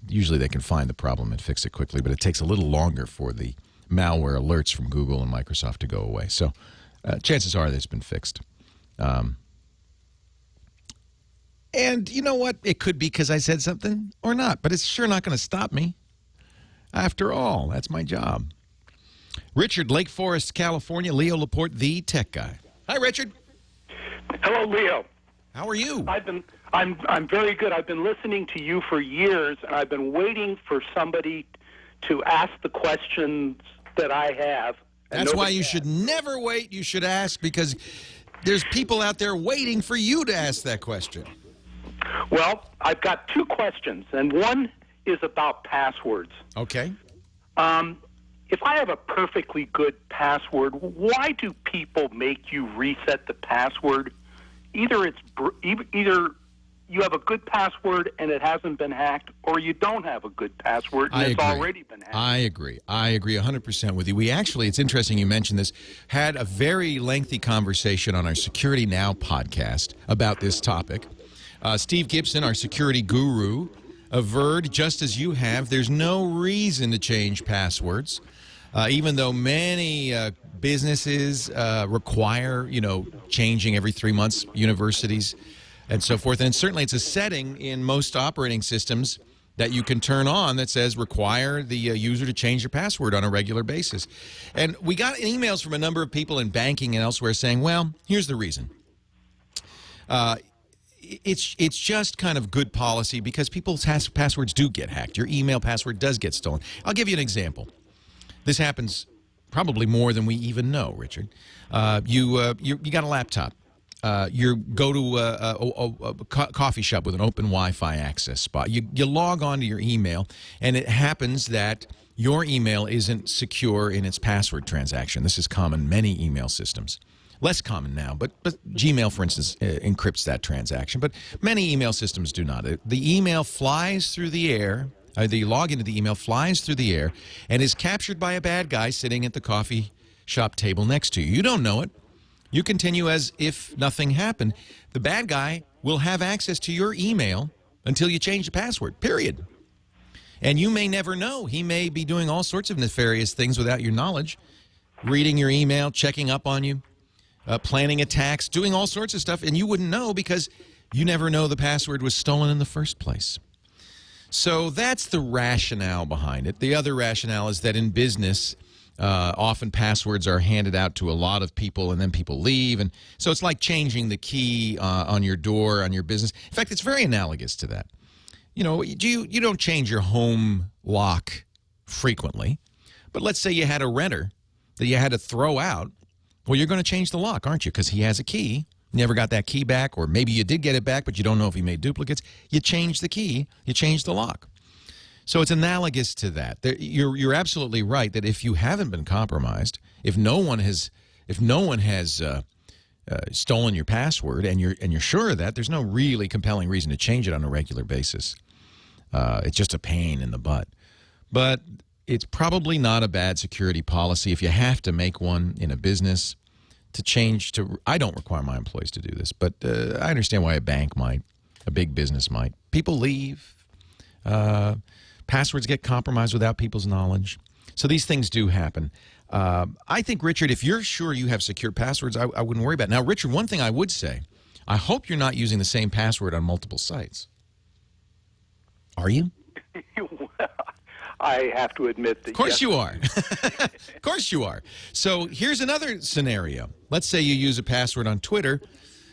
Usually they can find the problem and fix it quickly, but it takes a little longer for the malware alerts from Google and Microsoft to go away. So chances are that it's been fixed. And you know what? It could be because I said something or not, but it's sure not going to stop me. After all, that's my job. Richard, Lake Forest, California. Leo Laporte, the tech guy. Hi, Richard. Hello, Leo. How are you? I'm very good. I've been listening to you for years, and I've been waiting for somebody to ask the questions that I have. That's why you should never wait. You should ask, because there's people out there waiting for you to ask that question. Well, I've got two questions, and one is about passwords. Okay. If I have a perfectly good password, why do people make you reset the password? Either you have a good password and it hasn't been hacked, or you don't have a good password and it's already been hacked. I agree 100% with you. We actually, it's interesting you mentioned this, had a very lengthy conversation on our Security Now podcast about this topic. Steve Gibson, our security guru, averred, just as you have, there's no reason to change passwords. Even though many businesses require, changing every 3 months, universities and so forth. And certainly it's a setting in most operating systems that you can turn on that says require the user to change their password on a regular basis. And we got emails from a number of people in banking and elsewhere saying, well, here's the reason. It's just kind of good policy because people's passwords do get hacked. Your email password does get stolen. I'll give you an example. This happens probably more than we even know, Richard. You got a laptop. You go to a coffee shop with an open Wi-Fi access spot. You log on to your email, and it happens that your email isn't secure in its password transaction. This is common in many email systems. Less common now, but Gmail, for instance, encrypts that transaction. But many email systems do not. The email flies through the air. The login to the email flies through the air and is captured by a bad guy sitting at the coffee shop table next to you. You don't know it. You continue as if nothing happened. The bad guy will have access to your email until you change the password, period. And you may never know. He may be doing all sorts of nefarious things without your knowledge, reading your email, checking up on you, planning attacks, doing all sorts of stuff, and you wouldn't know because you never know the password was stolen in the first place. So that's the rationale behind it. The other rationale is that in business, often passwords are handed out to a lot of people, and then people leave. And so it's like changing the key on your door, on your business. In fact, it's very analogous to that. You don't change your home lock frequently. But let's say you had a renter that you had to throw out. Well, you're going to change the lock, aren't you? Because he has a key. Never got that key back, or maybe you did get it back, but you don't know if he made duplicates. You change the key. You change the lock. So it's analogous to that. You're absolutely right that if you haven't been compromised, if no one has stolen your password, and you're sure of that, there's no really compelling reason to change it on a regular basis. It's just a pain in the butt. But it's probably not a bad security policy if you have to make one in a business to change to. I don't require my employees to do this, but I understand why a bank might, a big business might. People leave. Passwords get compromised without people's knowledge. So these things do happen. I think, Richard, if you're sure you have secure passwords, I wouldn't worry about it. Now, Richard, one thing I would say, I hope you're not using the same password on multiple sites. Are you? Well, I have to admit that. Of course you are. Of course you are. So here's another scenario. Let's say you use a password on Twitter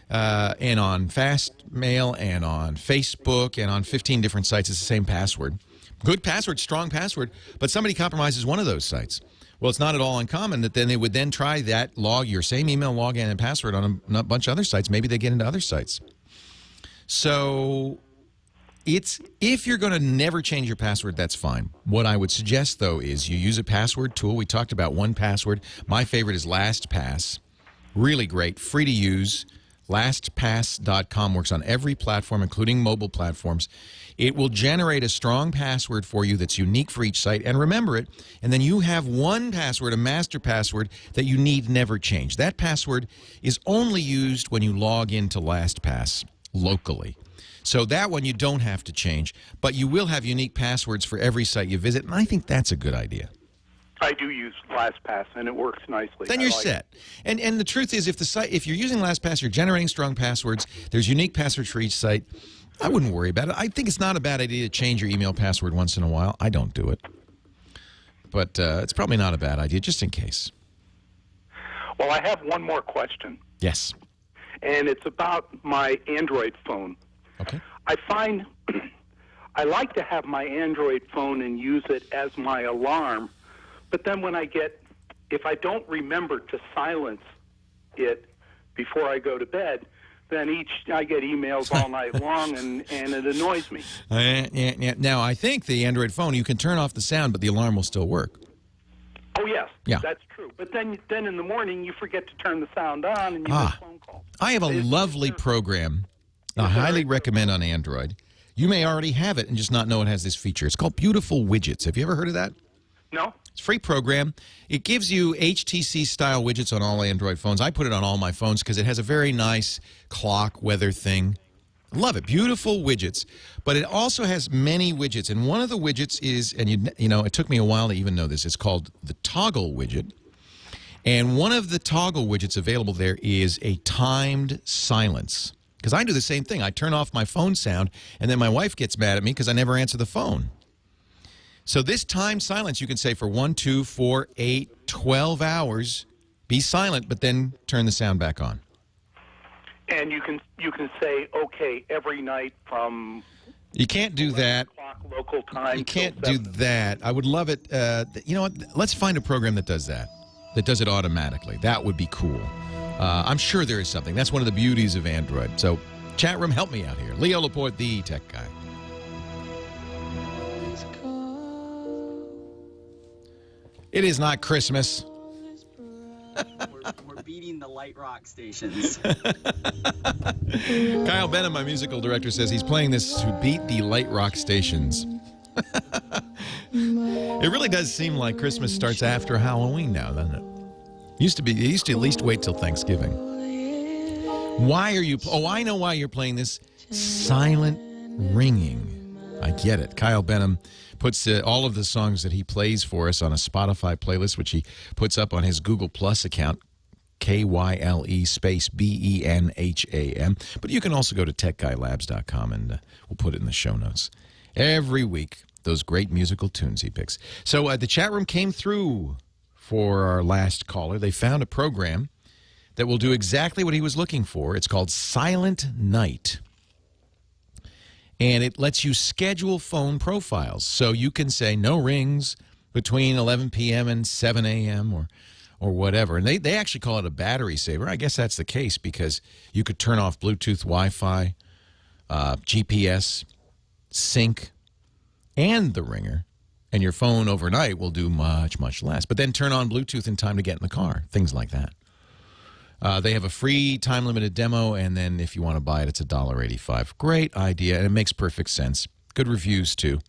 and on Fastmail and on Facebook and on 15 different sites. It's the same password. Good password, strong password, but somebody compromises one of those sites. Well, it's not at all uncommon that then they would then try that your same email login and password on a bunch of other sites. Maybe they get into other sites. So if you're going to never change your password, that's fine. What I would suggest, though, is you use a password tool. We talked about 1Password. My favorite is LastPass. Really great, free to use. LastPass.com works on every platform, including mobile platforms. It will generate a strong password for you that's unique for each site, and remember it, and then you have one password, a master password, that you need never change. That password is only used when you log into LastPass locally. So that one you don't have to change, but you will have unique passwords for every site you visit, and I think that's a good idea. I do use LastPass, and it works nicely. Then you're set. And the truth is, if you're using LastPass, you're generating strong passwords, there's unique passwords for each site, I wouldn't worry about it. I think it's not a bad idea to change your email password once in a while. I don't do it. But it's probably not a bad idea, just in case. Well, I have one more question. Yes. And it's about my Android phone. Okay. I find I like to have my Android phone and use it as my alarm, but then if I don't remember to silence it before I go to bed, then I get emails all night long, and it annoys me. Now, I think the Android phone, you can turn off the sound, but the alarm will still work. Oh, yes. Yeah. That's true. But then in the morning, you forget to turn the sound on, and you miss phone calls. I have a lovely program I highly recommend on Android. You may already have it and just not know it has this feature. It's called Beautiful Widgets. Have you ever heard of that? No. It's a free program. It gives you HTC-style widgets on all Android phones. I put it on all my phones because it has a very nice clock weather thing. Love it. Beautiful widgets. But it also has many widgets. And one of the widgets is, and you know, it took me a while to even know this, it's called the toggle widget. And one of the toggle widgets available there is a timed silence. Because I do the same thing. I turn off my phone sound, and then my wife gets mad at me because I never answer the phone. So this timed silence, you can say for 1, 2, 4, 8, 12 hours, be silent, but then turn the sound back on. And you can say, okay, every night from... You can't do that. Local time. You can't do that. I would love it. You know what? Let's find a program that does that does it automatically. That would be cool. I'm sure there is something. That's one of the beauties of Android. So, chat room, help me out here. Leo Laporte, the tech guy. It is not Christmas. We're beating the light rock stations. Kyle Benham, my musical director, says he's playing this to beat the light rock stations. It really does seem like Christmas starts after Halloween now, doesn't it? It used to at least wait till Thanksgiving. Why are you... Oh, I know why you're playing this. Silent ringing. I get it. Kyle Benham puts all of the songs that he plays for us on a Spotify playlist, which he puts up on his Google Plus account, KYLE space BENHAM. But you can also go to techguylabs.com, and we'll put it in the show notes. Every week, those great musical tunes he picks. So the chat room came through for our last caller. They found a program that will do exactly what he was looking for. It's called Silent Night. And it lets you schedule phone profiles. So you can say no rings between 11 p.m. and 7 a.m. or whatever. And they actually call it a battery saver. I guess that's the case because you could turn off Bluetooth, Wi-Fi, GPS, sync, and the ringer. And your phone overnight will do much, much less. But then turn on Bluetooth in time to get in the car. Things like that. They have a free time-limited demo, and then if you want to buy it, it's $1.85. Great idea, and it makes perfect sense. Good reviews, too.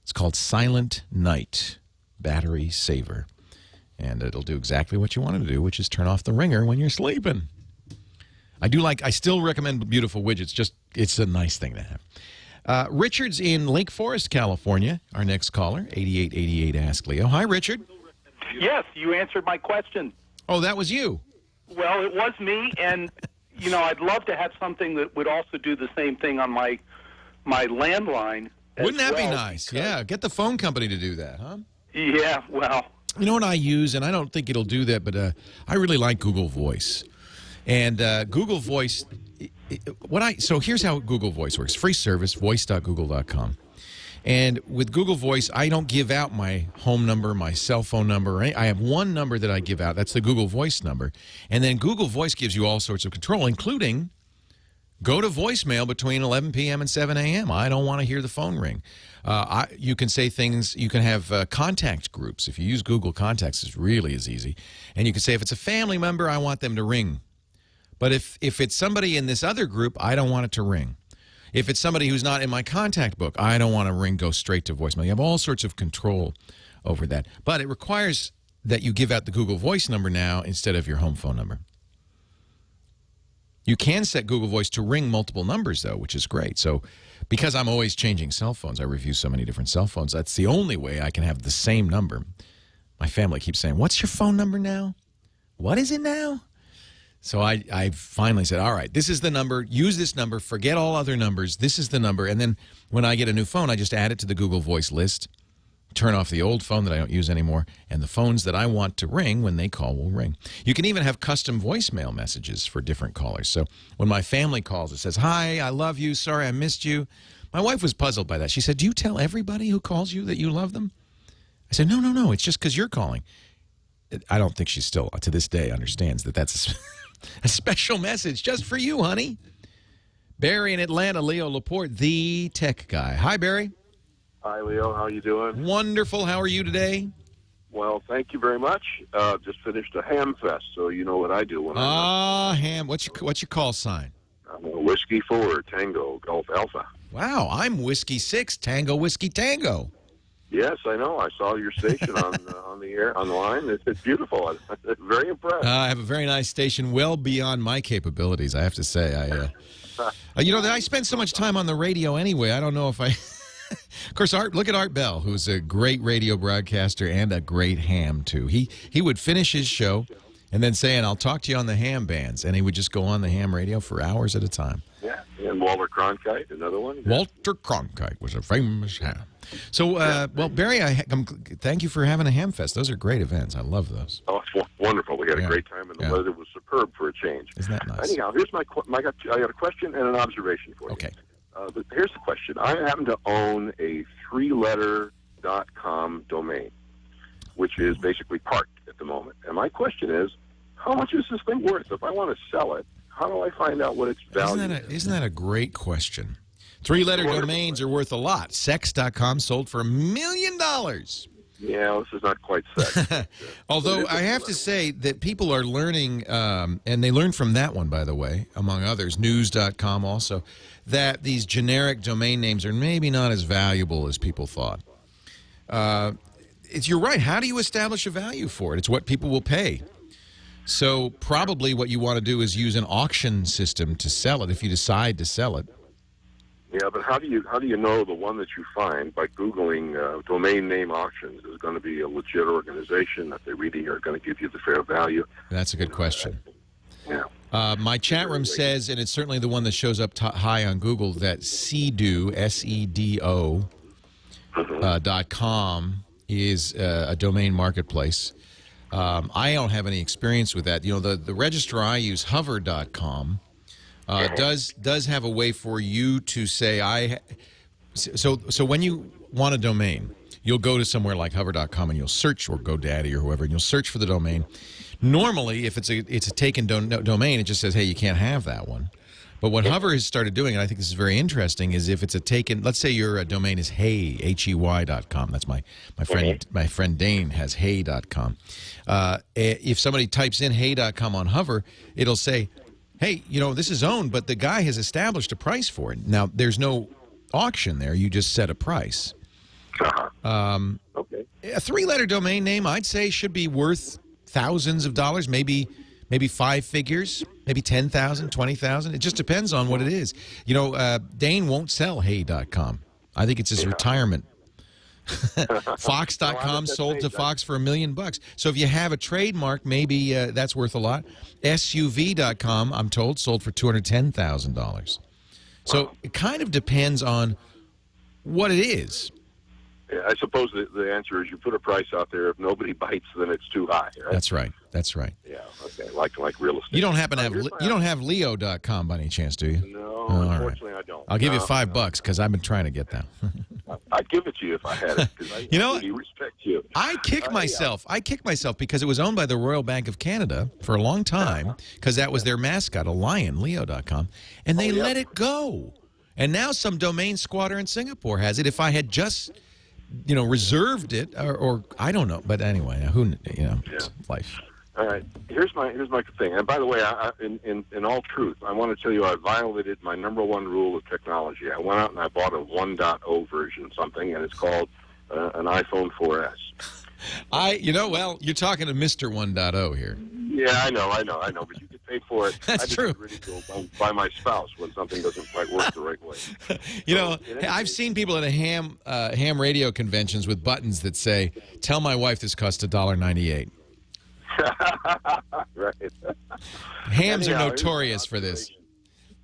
It's called Silent Night Battery Saver. And it'll do exactly what you want it to do, which is turn off the ringer when you're sleeping. I still recommend beautiful widgets. Just, it's a nice thing to have. Richard's in Lake Forest, California. Our next caller, 8888 Ask Leo. Hi, Richard. Yes, you answered my question. Oh, that was you. Well, it was me, and, you know, I'd love to have something that would also do the same thing on my landline. Wouldn't that be nice? Yeah, get the phone company to do that, huh? Yeah, well. You know what I use, and I don't think it'll do that, but I really like Google Voice. And Google Voice, so here's how Google Voice works. Free service, voice.google.com. And with Google Voice, I don't give out my home number, my cell phone number. I have one number that I give out. That's the Google Voice number. And then Google Voice gives you all sorts of control, including go to voicemail between 11 p.m. and 7 a.m. I don't want to hear the phone ring. You can say things. You can have contact groups. If you use Google Contacts, it really is easy. And you can say, if it's a family member, I want them to ring. But if it's somebody in this other group, I don't want it to ring. If it's somebody who's not in my contact book, I don't want to go straight to voicemail. You have all sorts of control over that. But it requires that you give out the Google Voice number now instead of your home phone number. You can set Google Voice to ring multiple numbers, though, which is great. So because I'm always changing cell phones, I review so many different cell phones, that's the only way I can have the same number. My family keeps saying, what's your phone number now? What is it now? So I finally said, all right, this is the number. Use this number. Forget all other numbers. This is the number. And then when I get a new phone, I just add it to the Google Voice list, turn off the old phone that I don't use anymore, and the phones that I want to ring when they call will ring. You can even have custom voicemail messages for different callers. So when my family calls, it says, hi, I love you. Sorry, I missed you. My wife was puzzled by that. She said, do you tell everybody who calls you that you love them? I said, no. It's just because you're calling. I don't think she still, to this day, understands that that's a special message just for you, honey. Barry in Atlanta, Leo Laporte, the tech guy. Hi, Barry. Hi, Leo. How you doing? Wonderful. How are you today? Well, thank you very much. Just finished a ham fest, so you know what I do when ham. What's your call sign? I'm a Whiskey 4, Tango, Golf Alpha. Wow, I'm Whiskey 6, Tango, Whiskey Tango. Yes, I know. I saw your station on the air, on the line. It's beautiful. I'm very impressed. I have a very nice station, well beyond my capabilities, I have to say. I spend so much time on the radio anyway. I don't know if I... Of course, look at Art Bell, who's a great radio broadcaster and a great ham, too. He would finish his show and then say, and I'll talk to you on the ham bands. And he would just go on the ham radio for hours at a time. Yeah, and Walter Cronkite, another one. Walter Cronkite was a famous ham. So, well, Barry, thank you for having a ham fest. Those are great events. I love those. Oh, it's wonderful. We had a great time, and the weather was superb for a change. Isn't that nice? Anyhow, here's I got a question and an observation for you. Okay. But here's the question. I happen to own a 3letter.com domain, which is basically parked at the moment. And my question is, how much is this thing worth? If I want to sell it, how do I find out what its value is? Isn't that a great question? 3-letter domains are worth a lot. Sex.com sold for $1 million. Yeah, this is not quite sex. Although I have to say that people are learning, and they learned from that one, by the way, among others, news.com also, that these generic domain names are maybe not as valuable as people thought. You're right. How do you establish a value for it? It's what people will pay. So probably what you want to do is use an auction system to sell it if you decide to sell it. Yeah, but how do you know the one that you find by Googling domain name auctions is going to be a legit organization, that they really are going to give you the fair value? That's a good question. Yeah. My chat room says, and it's certainly the one that shows up high on Google, that Sedo, S-E-D-O, .com is a domain marketplace. I don't have any experience with that. You know, the registrar I use, hover.com, does have a way for you to say, so when you want a domain, you'll go to somewhere like hover.com and you'll search, or GoDaddy or whoever, and you'll search for the domain. Normally, if it's a taken domain, it just says, hey, you can't have that one. But what Hover has started doing, and I think this is very interesting, is if it's a taken, let's say your domain is hey, Hey.com. That's my friend Dane has hey.com. If somebody types in hey.com on Hover, it'll say, hey, you know, this is owned, but the guy has established a price for it. Now, there's no auction there. You just set a price. Okay. A 3-letter domain name, I'd say, should be worth thousands of dollars, maybe 5 figures, maybe 10,000, 20,000. It just depends on what it is. You know, Dane won't sell hey.com. I think it's his retirement. Fox.com sold to Fox for $1 million. So if you have a trademark, maybe that's worth a lot. SUV.com, I'm told, sold for $210,000. So it kind of depends on what it is. I suppose the answer is you put a price out there. If nobody bites, then it's too high, right? That's right. That's right. Yeah, okay, like real estate. You don't happen to have you don't have Leo.com by any chance, do you? No, unfortunately, I don't. I'll give you $5 because I've been trying to get that. I'd give it to you if I had it, because I really respect you. I kick myself. I kick myself because it was owned by the Royal Bank of Canada for a long time, because that was their mascot, a lion, Leo.com, and they let it go. And now some domain squatter in Singapore has it. If I had just reserved it, or I don't know, but anyway, it's life. All right, here's my thing. And by the way, in all truth, I want to tell you I violated my number one rule of technology. I went out and I bought a 1.0 version of something, and it's called an iPhone 4S. Well, you're talking to Mr. 1.0 here. Yeah, I know, but you get paid for it. That's true. I just ridicule by my spouse when something doesn't quite work the right way. I've seen people at a ham radio conventions with buttons that say, "Tell my wife this cost $1.98." Right. Hams are notorious for this.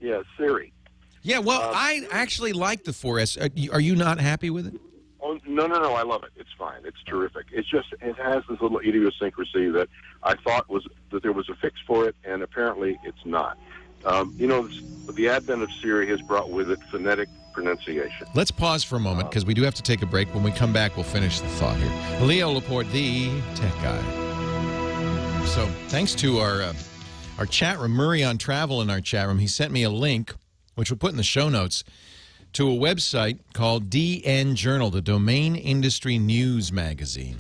Yeah, Siri. Yeah, well, I actually like the 4S. Are you not happy with it? Oh, no, I love it. It's fine. It's terrific. It's just, it has this little idiosyncrasy that I thought that there was a fix for it, and apparently it's not. The advent of Siri has brought with it phonetic pronunciation. Let's pause for a moment, because we do have to take a break. When we come back, we'll finish the thought here. Leo Laporte, the tech guy. So thanks to our chat room, Murray on Travel in our chat room, he sent me a link, which we'll put in the show notes, to a website called DN Journal, the Domain Industry News Magazine.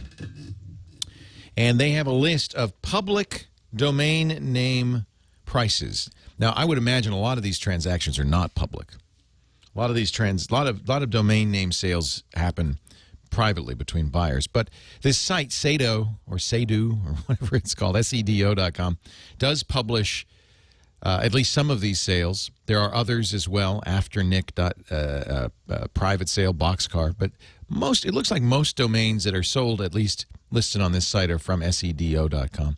And they have a list of public domain name prices. Now, I would imagine a lot of these transactions are not public. A lot of these lot of domain name sales happen privately between buyers. But this site, Sado, or whatever it's called, sedo.com, does publish at least some of these sales. There are others as well, after Nick. Private sale, boxcar. But it looks like most domains that are sold, at least listed on this site, are from sedo.com.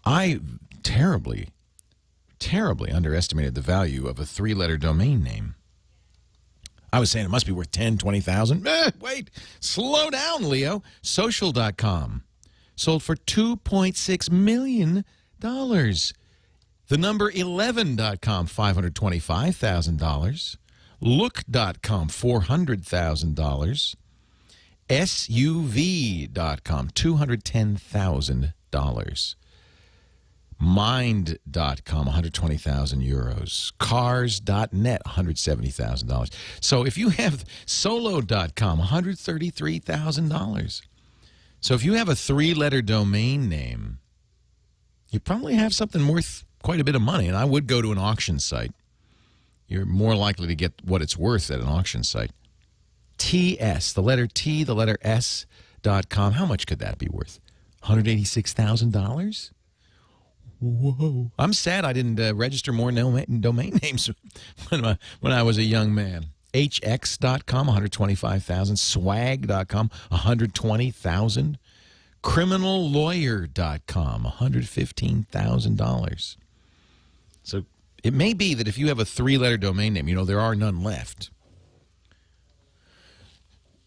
I terribly underestimated the value of a 3-letter domain name. I was saying it must be worth 10, 20,000. Wait, slow down, Leo. Social.com sold for $2.6 million. The number 11.com, $525,000. Look.com, $400,000. SUV.com, $210,000. Mind.com, 120,000 euros. Cars.net, $170,000. So if you have Solo.com, $133,000. So if you have a 3-letter domain name, you probably have something worth quite a bit of money. And I would go to an auction site. You're more likely to get what it's worth at an auction site. TS, the letter T, the letter S.com. How much could that be worth? $186,000? Whoa. I'm sad I didn't register more domain names when I was a young man. HX.com, $125,000. Swag.com, $120,000. Criminallawyer.com, $115,000. So it may be that if you have a 3-letter domain name, there are none left.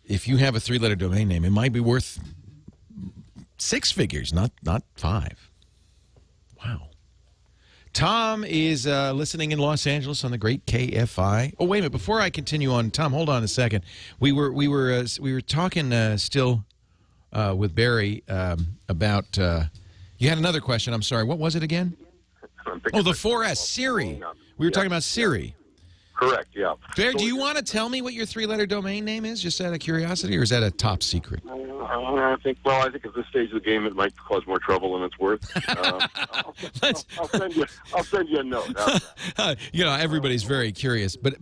If you have a 3-letter domain name, it might be worth 6 figures, not 5. Wow. Tom is listening in Los Angeles on the great KFI. Oh, wait a minute! Before I continue on, Tom, hold on a second. We were talking still with Barry about. You had another question. I'm sorry. What was it again? Oh, the 4S Siri. We were talking about Siri. Correct. Yeah. Barry, do you want to tell me what your 3-letter domain name is, just out of curiosity, or is that a top secret? I think at this stage of the game, it might cause more trouble than it's worth. I'll send you a note. Everybody's very curious, but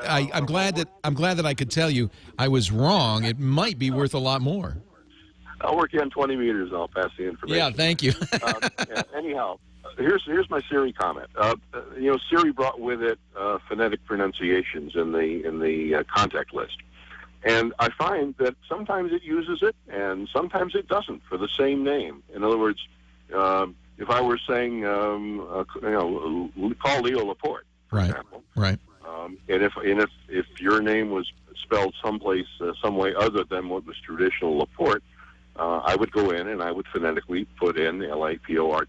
I'm glad that I could tell you I was wrong. It might be worth a lot more. I'll work you on 20 meters, and I'll pass the information. Yeah, thank you. Anyhow, here's my Siri comment. Siri brought with it phonetic pronunciations in the contact list. And I find that sometimes it uses it and sometimes it doesn't for the same name. In other words, if I were saying, call Leo Laporte, for example. Right. And if your name was spelled someplace, some way other than what was traditional Laporte, I would go in and I would phonetically put in Laporte or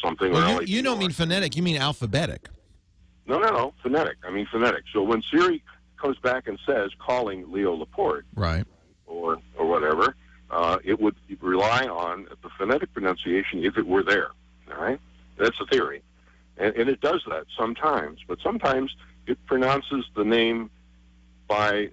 something. Well, you don't mean phonetic, you mean alphabetic. No, phonetic. I mean phonetic. So when Siri comes back and says calling Leo Laporte, right, or whatever, it would rely on the phonetic pronunciation if it were there. All right, that's the theory, and it does that sometimes, but sometimes it pronounces the name by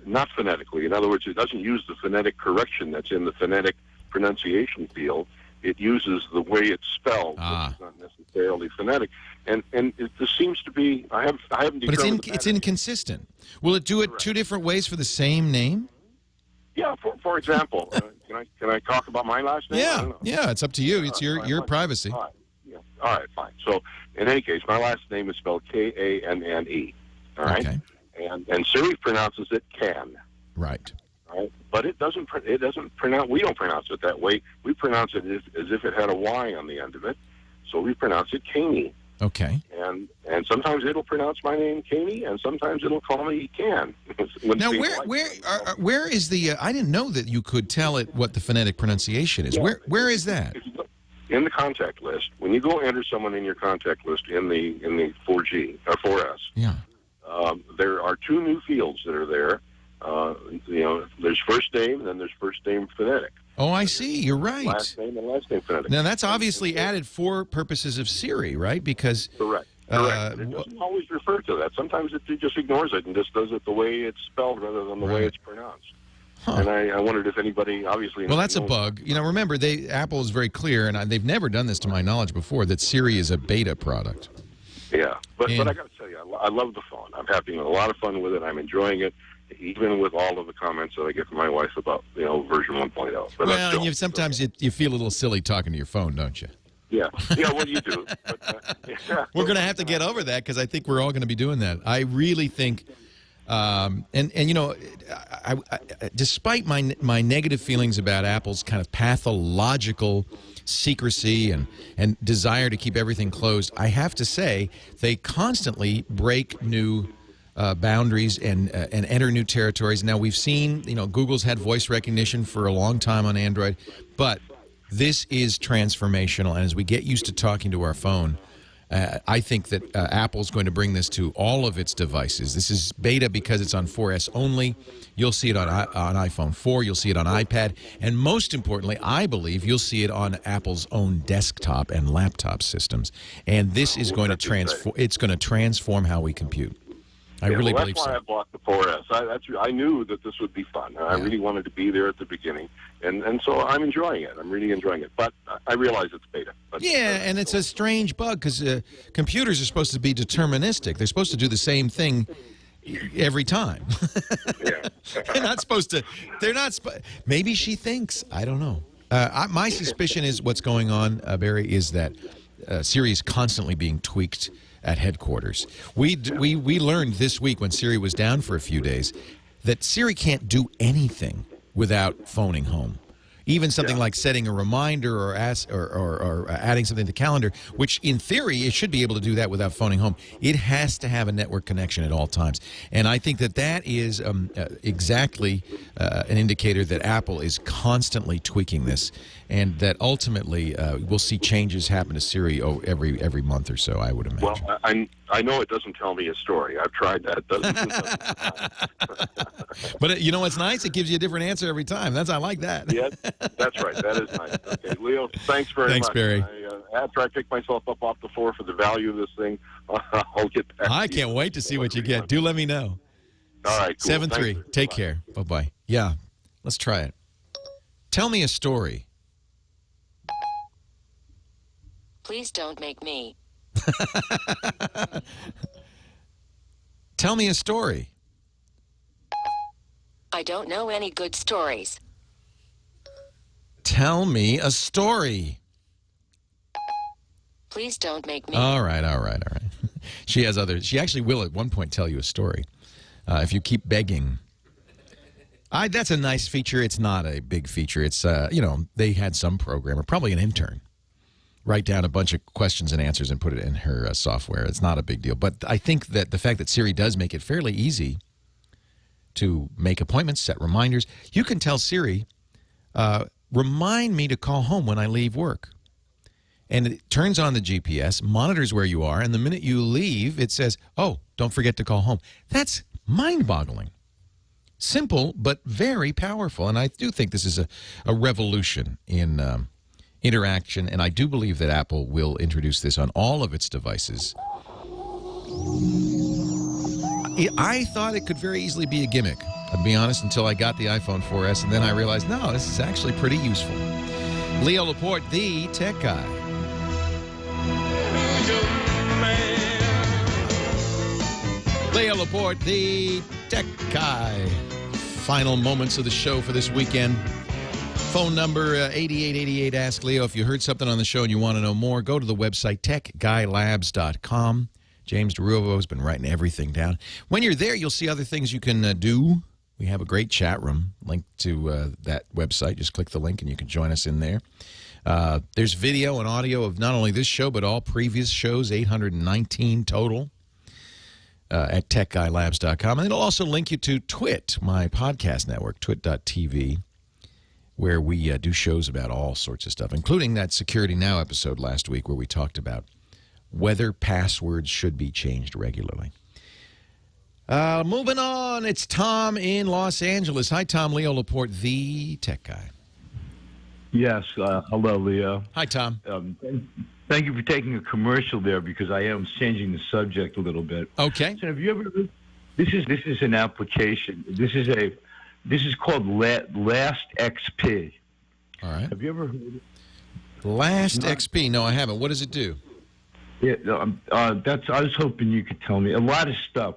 not phonetically. In other words, it doesn't use the phonetic correction that's in the phonetic pronunciation field. It uses the way it's spelled, which is not necessarily phonetic. And it just seems to be. I haven't determined. But it's inconsistent. Will it do it two different ways for the same name? Yeah. For example, can I talk about my last name? Yeah. It's up to you. It's your privacy. All right. Yeah. All right. Fine. So in any case, my last name is spelled Kanne. All right. Okay. And Siri pronounces it can. Right. Right. But it doesn't pronounce. We don't pronounce it that way. We pronounce it as if it had a Y on the end of it. So we pronounce it Kanne. Okay. And sometimes it'll pronounce my name Kanne, and sometimes it'll call me Can. Now, where is the? I didn't know that you could tell it what the phonetic pronunciation is. Yeah. Where is that? In the contact list. When you go enter someone in your contact list in the 4G or 4S. Yeah. There are 2 new fields that are there. There's first name, and then there's first name phonetic. Oh, I see. You're right. Last name and last name phonetic. Now, that's obviously added for purposes of Siri, right? Because correct. It doesn't always refer to that. Sometimes it just ignores it and just does it the way it's spelled rather than the way it's pronounced. Huh. And I wondered if anybody obviously. Well, that's a bug. Remember, Apple is very clear, and they've never done this to my knowledge before, that Siri is a beta product. Yeah, but I got to tell you, I love the phone. I'm having a lot of fun with it. I'm enjoying it. even with all of the comments that I get from my wife about version 1.0. But well, and sometimes you feel a little silly talking to your phone, don't you? Yeah, well, you do. But, We're going to have to get over that because I think we're all going to be doing that. I really think, despite my negative feelings about Apple's kind of pathological secrecy and desire to keep everything closed, I have to say they constantly break new boundaries and enter new territories. Now, we've seen, Google's had voice recognition for a long time on Android, but this is transformational, and as we get used to talking to our phone, I think that Apple's going to bring this to all of its devices. This is beta because it's on 4S only. You'll see it on iPhone 4. You'll see it on iPad. And most importantly, I believe you'll see it on Apple's own desktop and laptop systems. And this is going to transform how we compute. I really believe so. That's why I bought the 4S. I knew that this would be fun. I really wanted to be there at the beginning. And so I'm enjoying it. I'm really enjoying it. But I realize it's beta. But, and it's a strange bug because computers are supposed to be deterministic. They're supposed to do the same thing every time. They're not supposed to. Maybe she thinks. I don't know. My suspicion is what's going on, Barry, is that Siri is constantly being tweaked at headquarters. We learned this week when Siri was down for a few days that Siri can't do anything without phoning home. Even something like setting a reminder or adding something to the calendar, which in theory it should be able to do that without phoning home. It has to have a network connection at all times. And I think that is exactly an indicator that Apple is constantly tweaking this, and that ultimately we'll see changes happen to Siri every month or so, I would imagine. Well, I know it doesn't tell me a story. I've tried that. But you know what's nice? It gives you a different answer every time. I like that. Yeah, that's right. That is nice. Okay, Leo, thanks very much. Thanks, Barry. After I pick myself up off the floor for the value of this thing, I'll get back. I can't wait to see what you get. Do let me know. All right, cool. 7-3. Take care. Bye-bye. Yeah, let's try it. Tell me a story. Please don't make me. Tell me a story. I don't know any good stories. Tell me a story. Please don't make me. All right. She has others. She actually will at one point tell you a story if you keep begging. That's a nice feature. It's not a big feature. It's, they had some programmer, probably an intern, write down a bunch of questions and answers and put it in her software. It's not a big deal. But I think that the fact that Siri does make it fairly easy to make appointments, set reminders. You can tell Siri, remind me to call home when I leave work. And it turns on the GPS, monitors where you are, and the minute you leave, it says, oh, don't forget to call home. That's mind-boggling. Simple, but very powerful. And I do think this is a revolution in interaction, and I do believe that Apple will introduce this on all of its devices. I thought it could very easily be a gimmick, I'll be honest, until I got the iPhone 4S, and then I realized, no, this is actually pretty useful. Leo Laporte, the tech guy. Leo Laporte, the tech guy. Final moments of the show for this weekend. Phone number 8888 Ask Leo. If you heard something on the show and you want to know more, go to the website techguylabs.com. James DeRuvo has been writing everything down. When you're there, you'll see other things you can do. We have a great chat room linked to that website. Just click the link and you can join us in there. There's video and audio of not only this show, but all previous shows, 819 total, at techguylabs.com. And it'll also link you to TWiT, my podcast network, twit.tv, where we do shows about all sorts of stuff, including that Security Now episode last week where we talked about whether passwords should be changed regularly. Moving on, it's Tom in Los Angeles. Hi, Tom. Leo Laporte, the tech guy. Yes. Hello, Leo. Hi, Tom. Thank you for taking a commercial there because I am changing the subject a little bit. Okay. So have you ever? This is an application. This is called Last XP. All right. Have you ever heard of it? Last XP? No, I haven't. What does it do? Yeah, that's. I was hoping you could tell me a lot of stuff.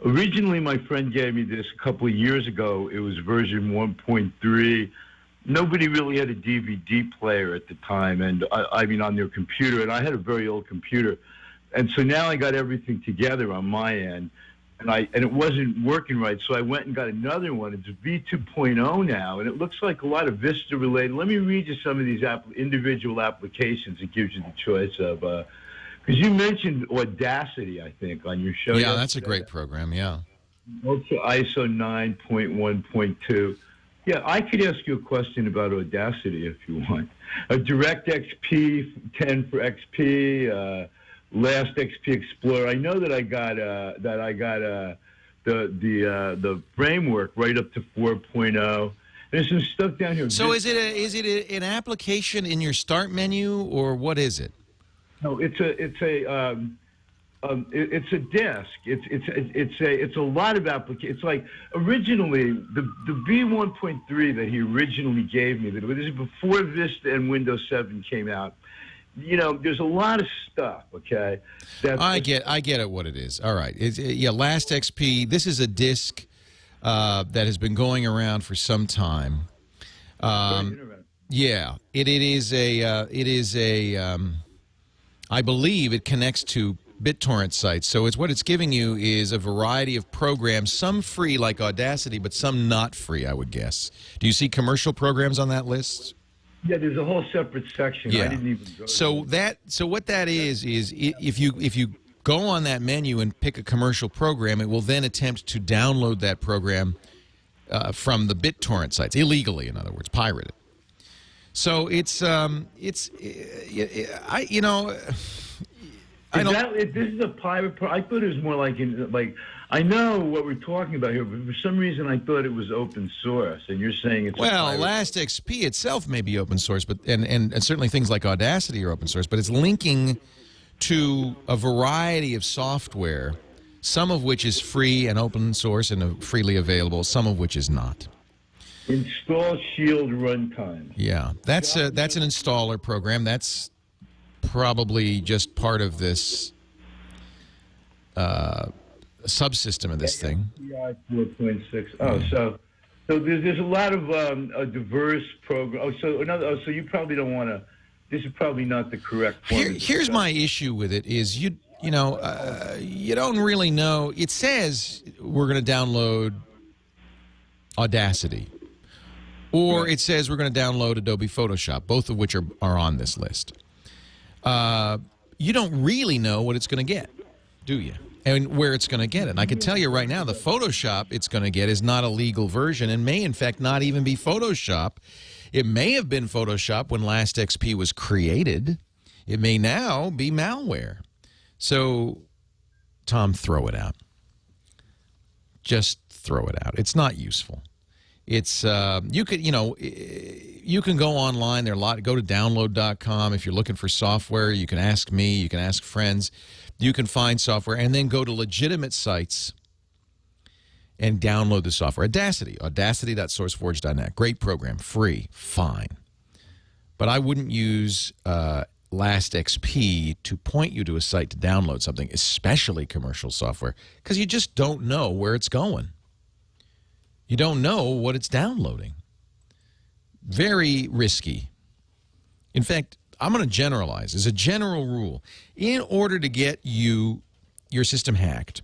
Originally, my friend gave me this a couple of years ago. It was version 1.3. Nobody really had a DVD player at the time, and I mean on their computer. And I had a very old computer, and so now I got everything together on my end, and it wasn't working right. So I went and got another one. It's V2.0 now, and it looks like a lot of Vista related. Let me read you some of these individual applications. It gives you the choice of. Because you mentioned Audacity, I think, on your show. Yeah, that's a great program, yeah. Also ISO 9.1.2. Yeah, I could ask you a question about Audacity if you want. DirectXP 10 for XP, Last XP Explorer. I know that I got the framework right up to 4.0. There's some stuff down here. So is it an application in your start menu, or what is it? No, it's a desk. It's a lot of applications. It's like originally the V1.3 that he originally gave me. This is before Vista and Windows 7 came out. You know, there's a lot of stuff. Okay, I get it. What it is? All right. Last XP. This is a disk that has been going around for some time. Yeah, it is a. I believe it connects to BitTorrent sites. So what it's giving you is a variety of programs, some free like Audacity, but some not free, I would guess. Do you see commercial programs on that list? Yeah, there's a whole separate section. Yeah. I didn't even go so what that is if you go on that menu and pick a commercial program, it will then attempt to download that program from the BitTorrent sites, illegally, in other words, pirate it. So this is a pirate. I thought it was more like I know what we're talking about here, but for some reason I thought it was open source, and you're saying it's Last XP itself may be open source, but and certainly things like Audacity are open source, but it's linking to a variety of software, some of which is free and open source and freely available, some of which is not. Install Shield Runtime. Yeah, that's an installer program. That's probably just part of this subsystem of this thing. 4.6. Oh, so there's a lot of a diverse program. So you probably don't want to. This is probably not the correct form. Here's my issue with it: is you don't really know. It says we're going to download Audacity. Or it says we're going to download Adobe Photoshop, both of which are on this list. You don't really know what it's going to get, do you? And where it's going to get it. And I can tell you right now, the Photoshop it's going to get is not a legal version and may, in fact, not even be Photoshop. It may have been Photoshop when Last XP was created. It may now be malware. So, Tom, throw it out. Just throw it out. It's not useful. It's you can go online. There are go to download.com if you're looking for software. You can ask me. You can ask friends. You can find software and then go to legitimate sites and download the software. Audacity.sourceforge.net. Great program, free, fine. But I wouldn't use Last XP to point you to a site to download something, especially commercial software, because you just don't know where it's going. You don't know what it's downloading. Very risky. In fact, I'm going to generalize. As a general rule, in order to get your system hacked,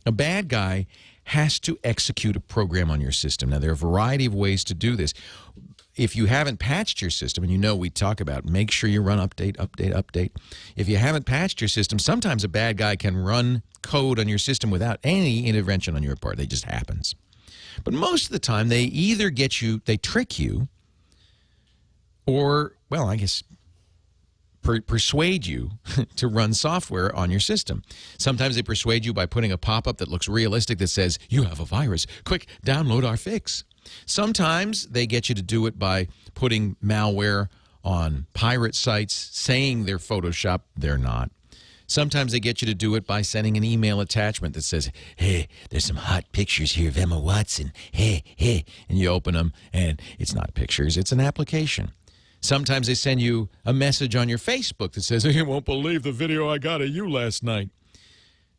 a bad guy has to execute a program on your system. Now, there are a variety of ways to do this. If you haven't patched your system, and we talk about make sure you run update. If you haven't patched your system, sometimes a bad guy can run code on your system without any intervention on your part. It just happens. But most of the time, they either they trick you, or, well, I guess, persuade you to run software on your system. Sometimes they persuade you by putting a pop-up that looks realistic that says, you have a virus. Quick, download our fix. Sometimes they get you to do it by putting malware on pirate sites, saying they're Photoshop. They're not. Sometimes they get you to do it by sending an email attachment that says, hey, there's some hot pictures here of Emma Watson. Hey. And you open them, and it's not pictures. It's an application. Sometimes they send you a message on your Facebook that says, "You won't believe the video I got of you last night."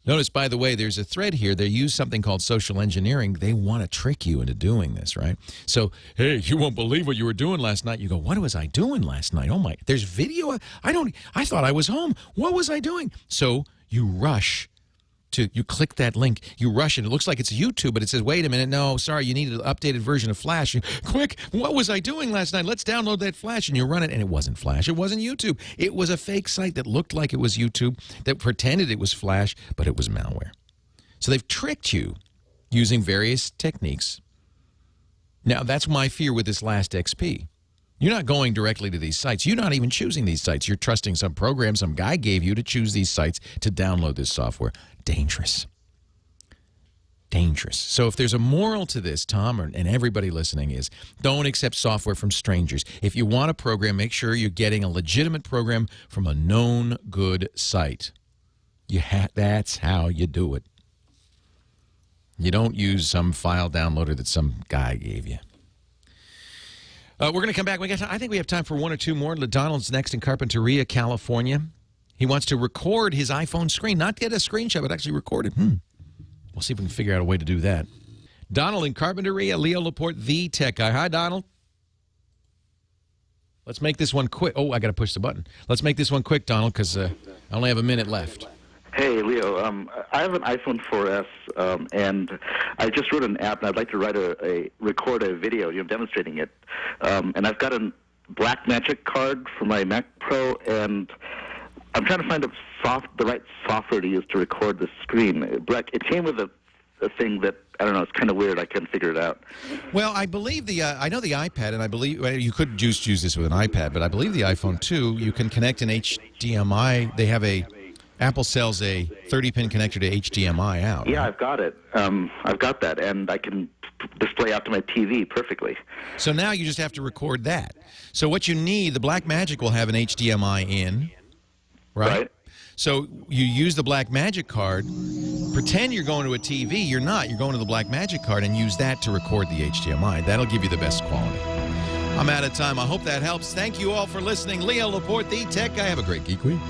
Notice, by the way, there's a thread here. They use something called social engineering. They want to trick you into doing this, right? So, hey, you won't believe what you were doing last night. You go, what was I doing last night? Oh, my, there's video. I thought I was home. What was I doing? So you rush. You click that link, you rush it. It looks like it's YouTube, but it says, wait a minute, no, sorry, you need an updated version of Flash. Quick, what was I doing last night? Let's download that Flash. And you run it, and it wasn't Flash. It wasn't YouTube. It was a fake site that looked like it was YouTube, that pretended it was Flash, but it was malware. So they've tricked you using various techniques. Now, that's my fear with this last XP. You're not going directly to these sites. You're not even choosing these sites. You're trusting some program some guy gave you to choose these sites to download this software. Dangerous. Dangerous. So if there's a moral to this, Tom, and everybody listening, is don't accept software from strangers. If you want a program, make sure you're getting a legitimate program from a known good site. That's how you do it. You don't use some file downloader that some guy gave you. We're going to come back. I think we have time for one or two more. Donald's next in Carpinteria, California. He wants to record his iPhone screen, not get a screenshot, but actually record it. We'll see if we can figure out a way to do that. Donald in Carpinteria, Leo Laporte, the tech guy. Hi, Donald. Let's make this one quick. Oh, I got to push the button. Let's make this one quick, Donald, because I only have a minute left. Hey, Leo. I have an iPhone 4S, and I just wrote an app, and I'd like to record a video, demonstrating it. And I've got a Blackmagic card for my Mac Pro, and I'm trying to find the right software to use to record the screen. It came with a thing that, I don't know, it's kind of weird. I couldn't figure it out. Well, I believe I know the iPad, and I believe you could just use this with an iPad, but I believe the iPhone 2, you can connect an HDMI. Apple sells a 30-pin connector to HDMI out. Yeah, I've got it. I've got that, and I can display out to my TV perfectly. So now you just have to record that. So what you need, the Blackmagic will have an HDMI in, right? So you use the Blackmagic card, pretend you're going to a TV. You're not. You're going to the Blackmagic card and use that to record the HDMI. That'll give you the best quality. I'm out of time. I hope that helps. Thank you all for listening. Leo Laporte, the tech guy. Have a great geek week.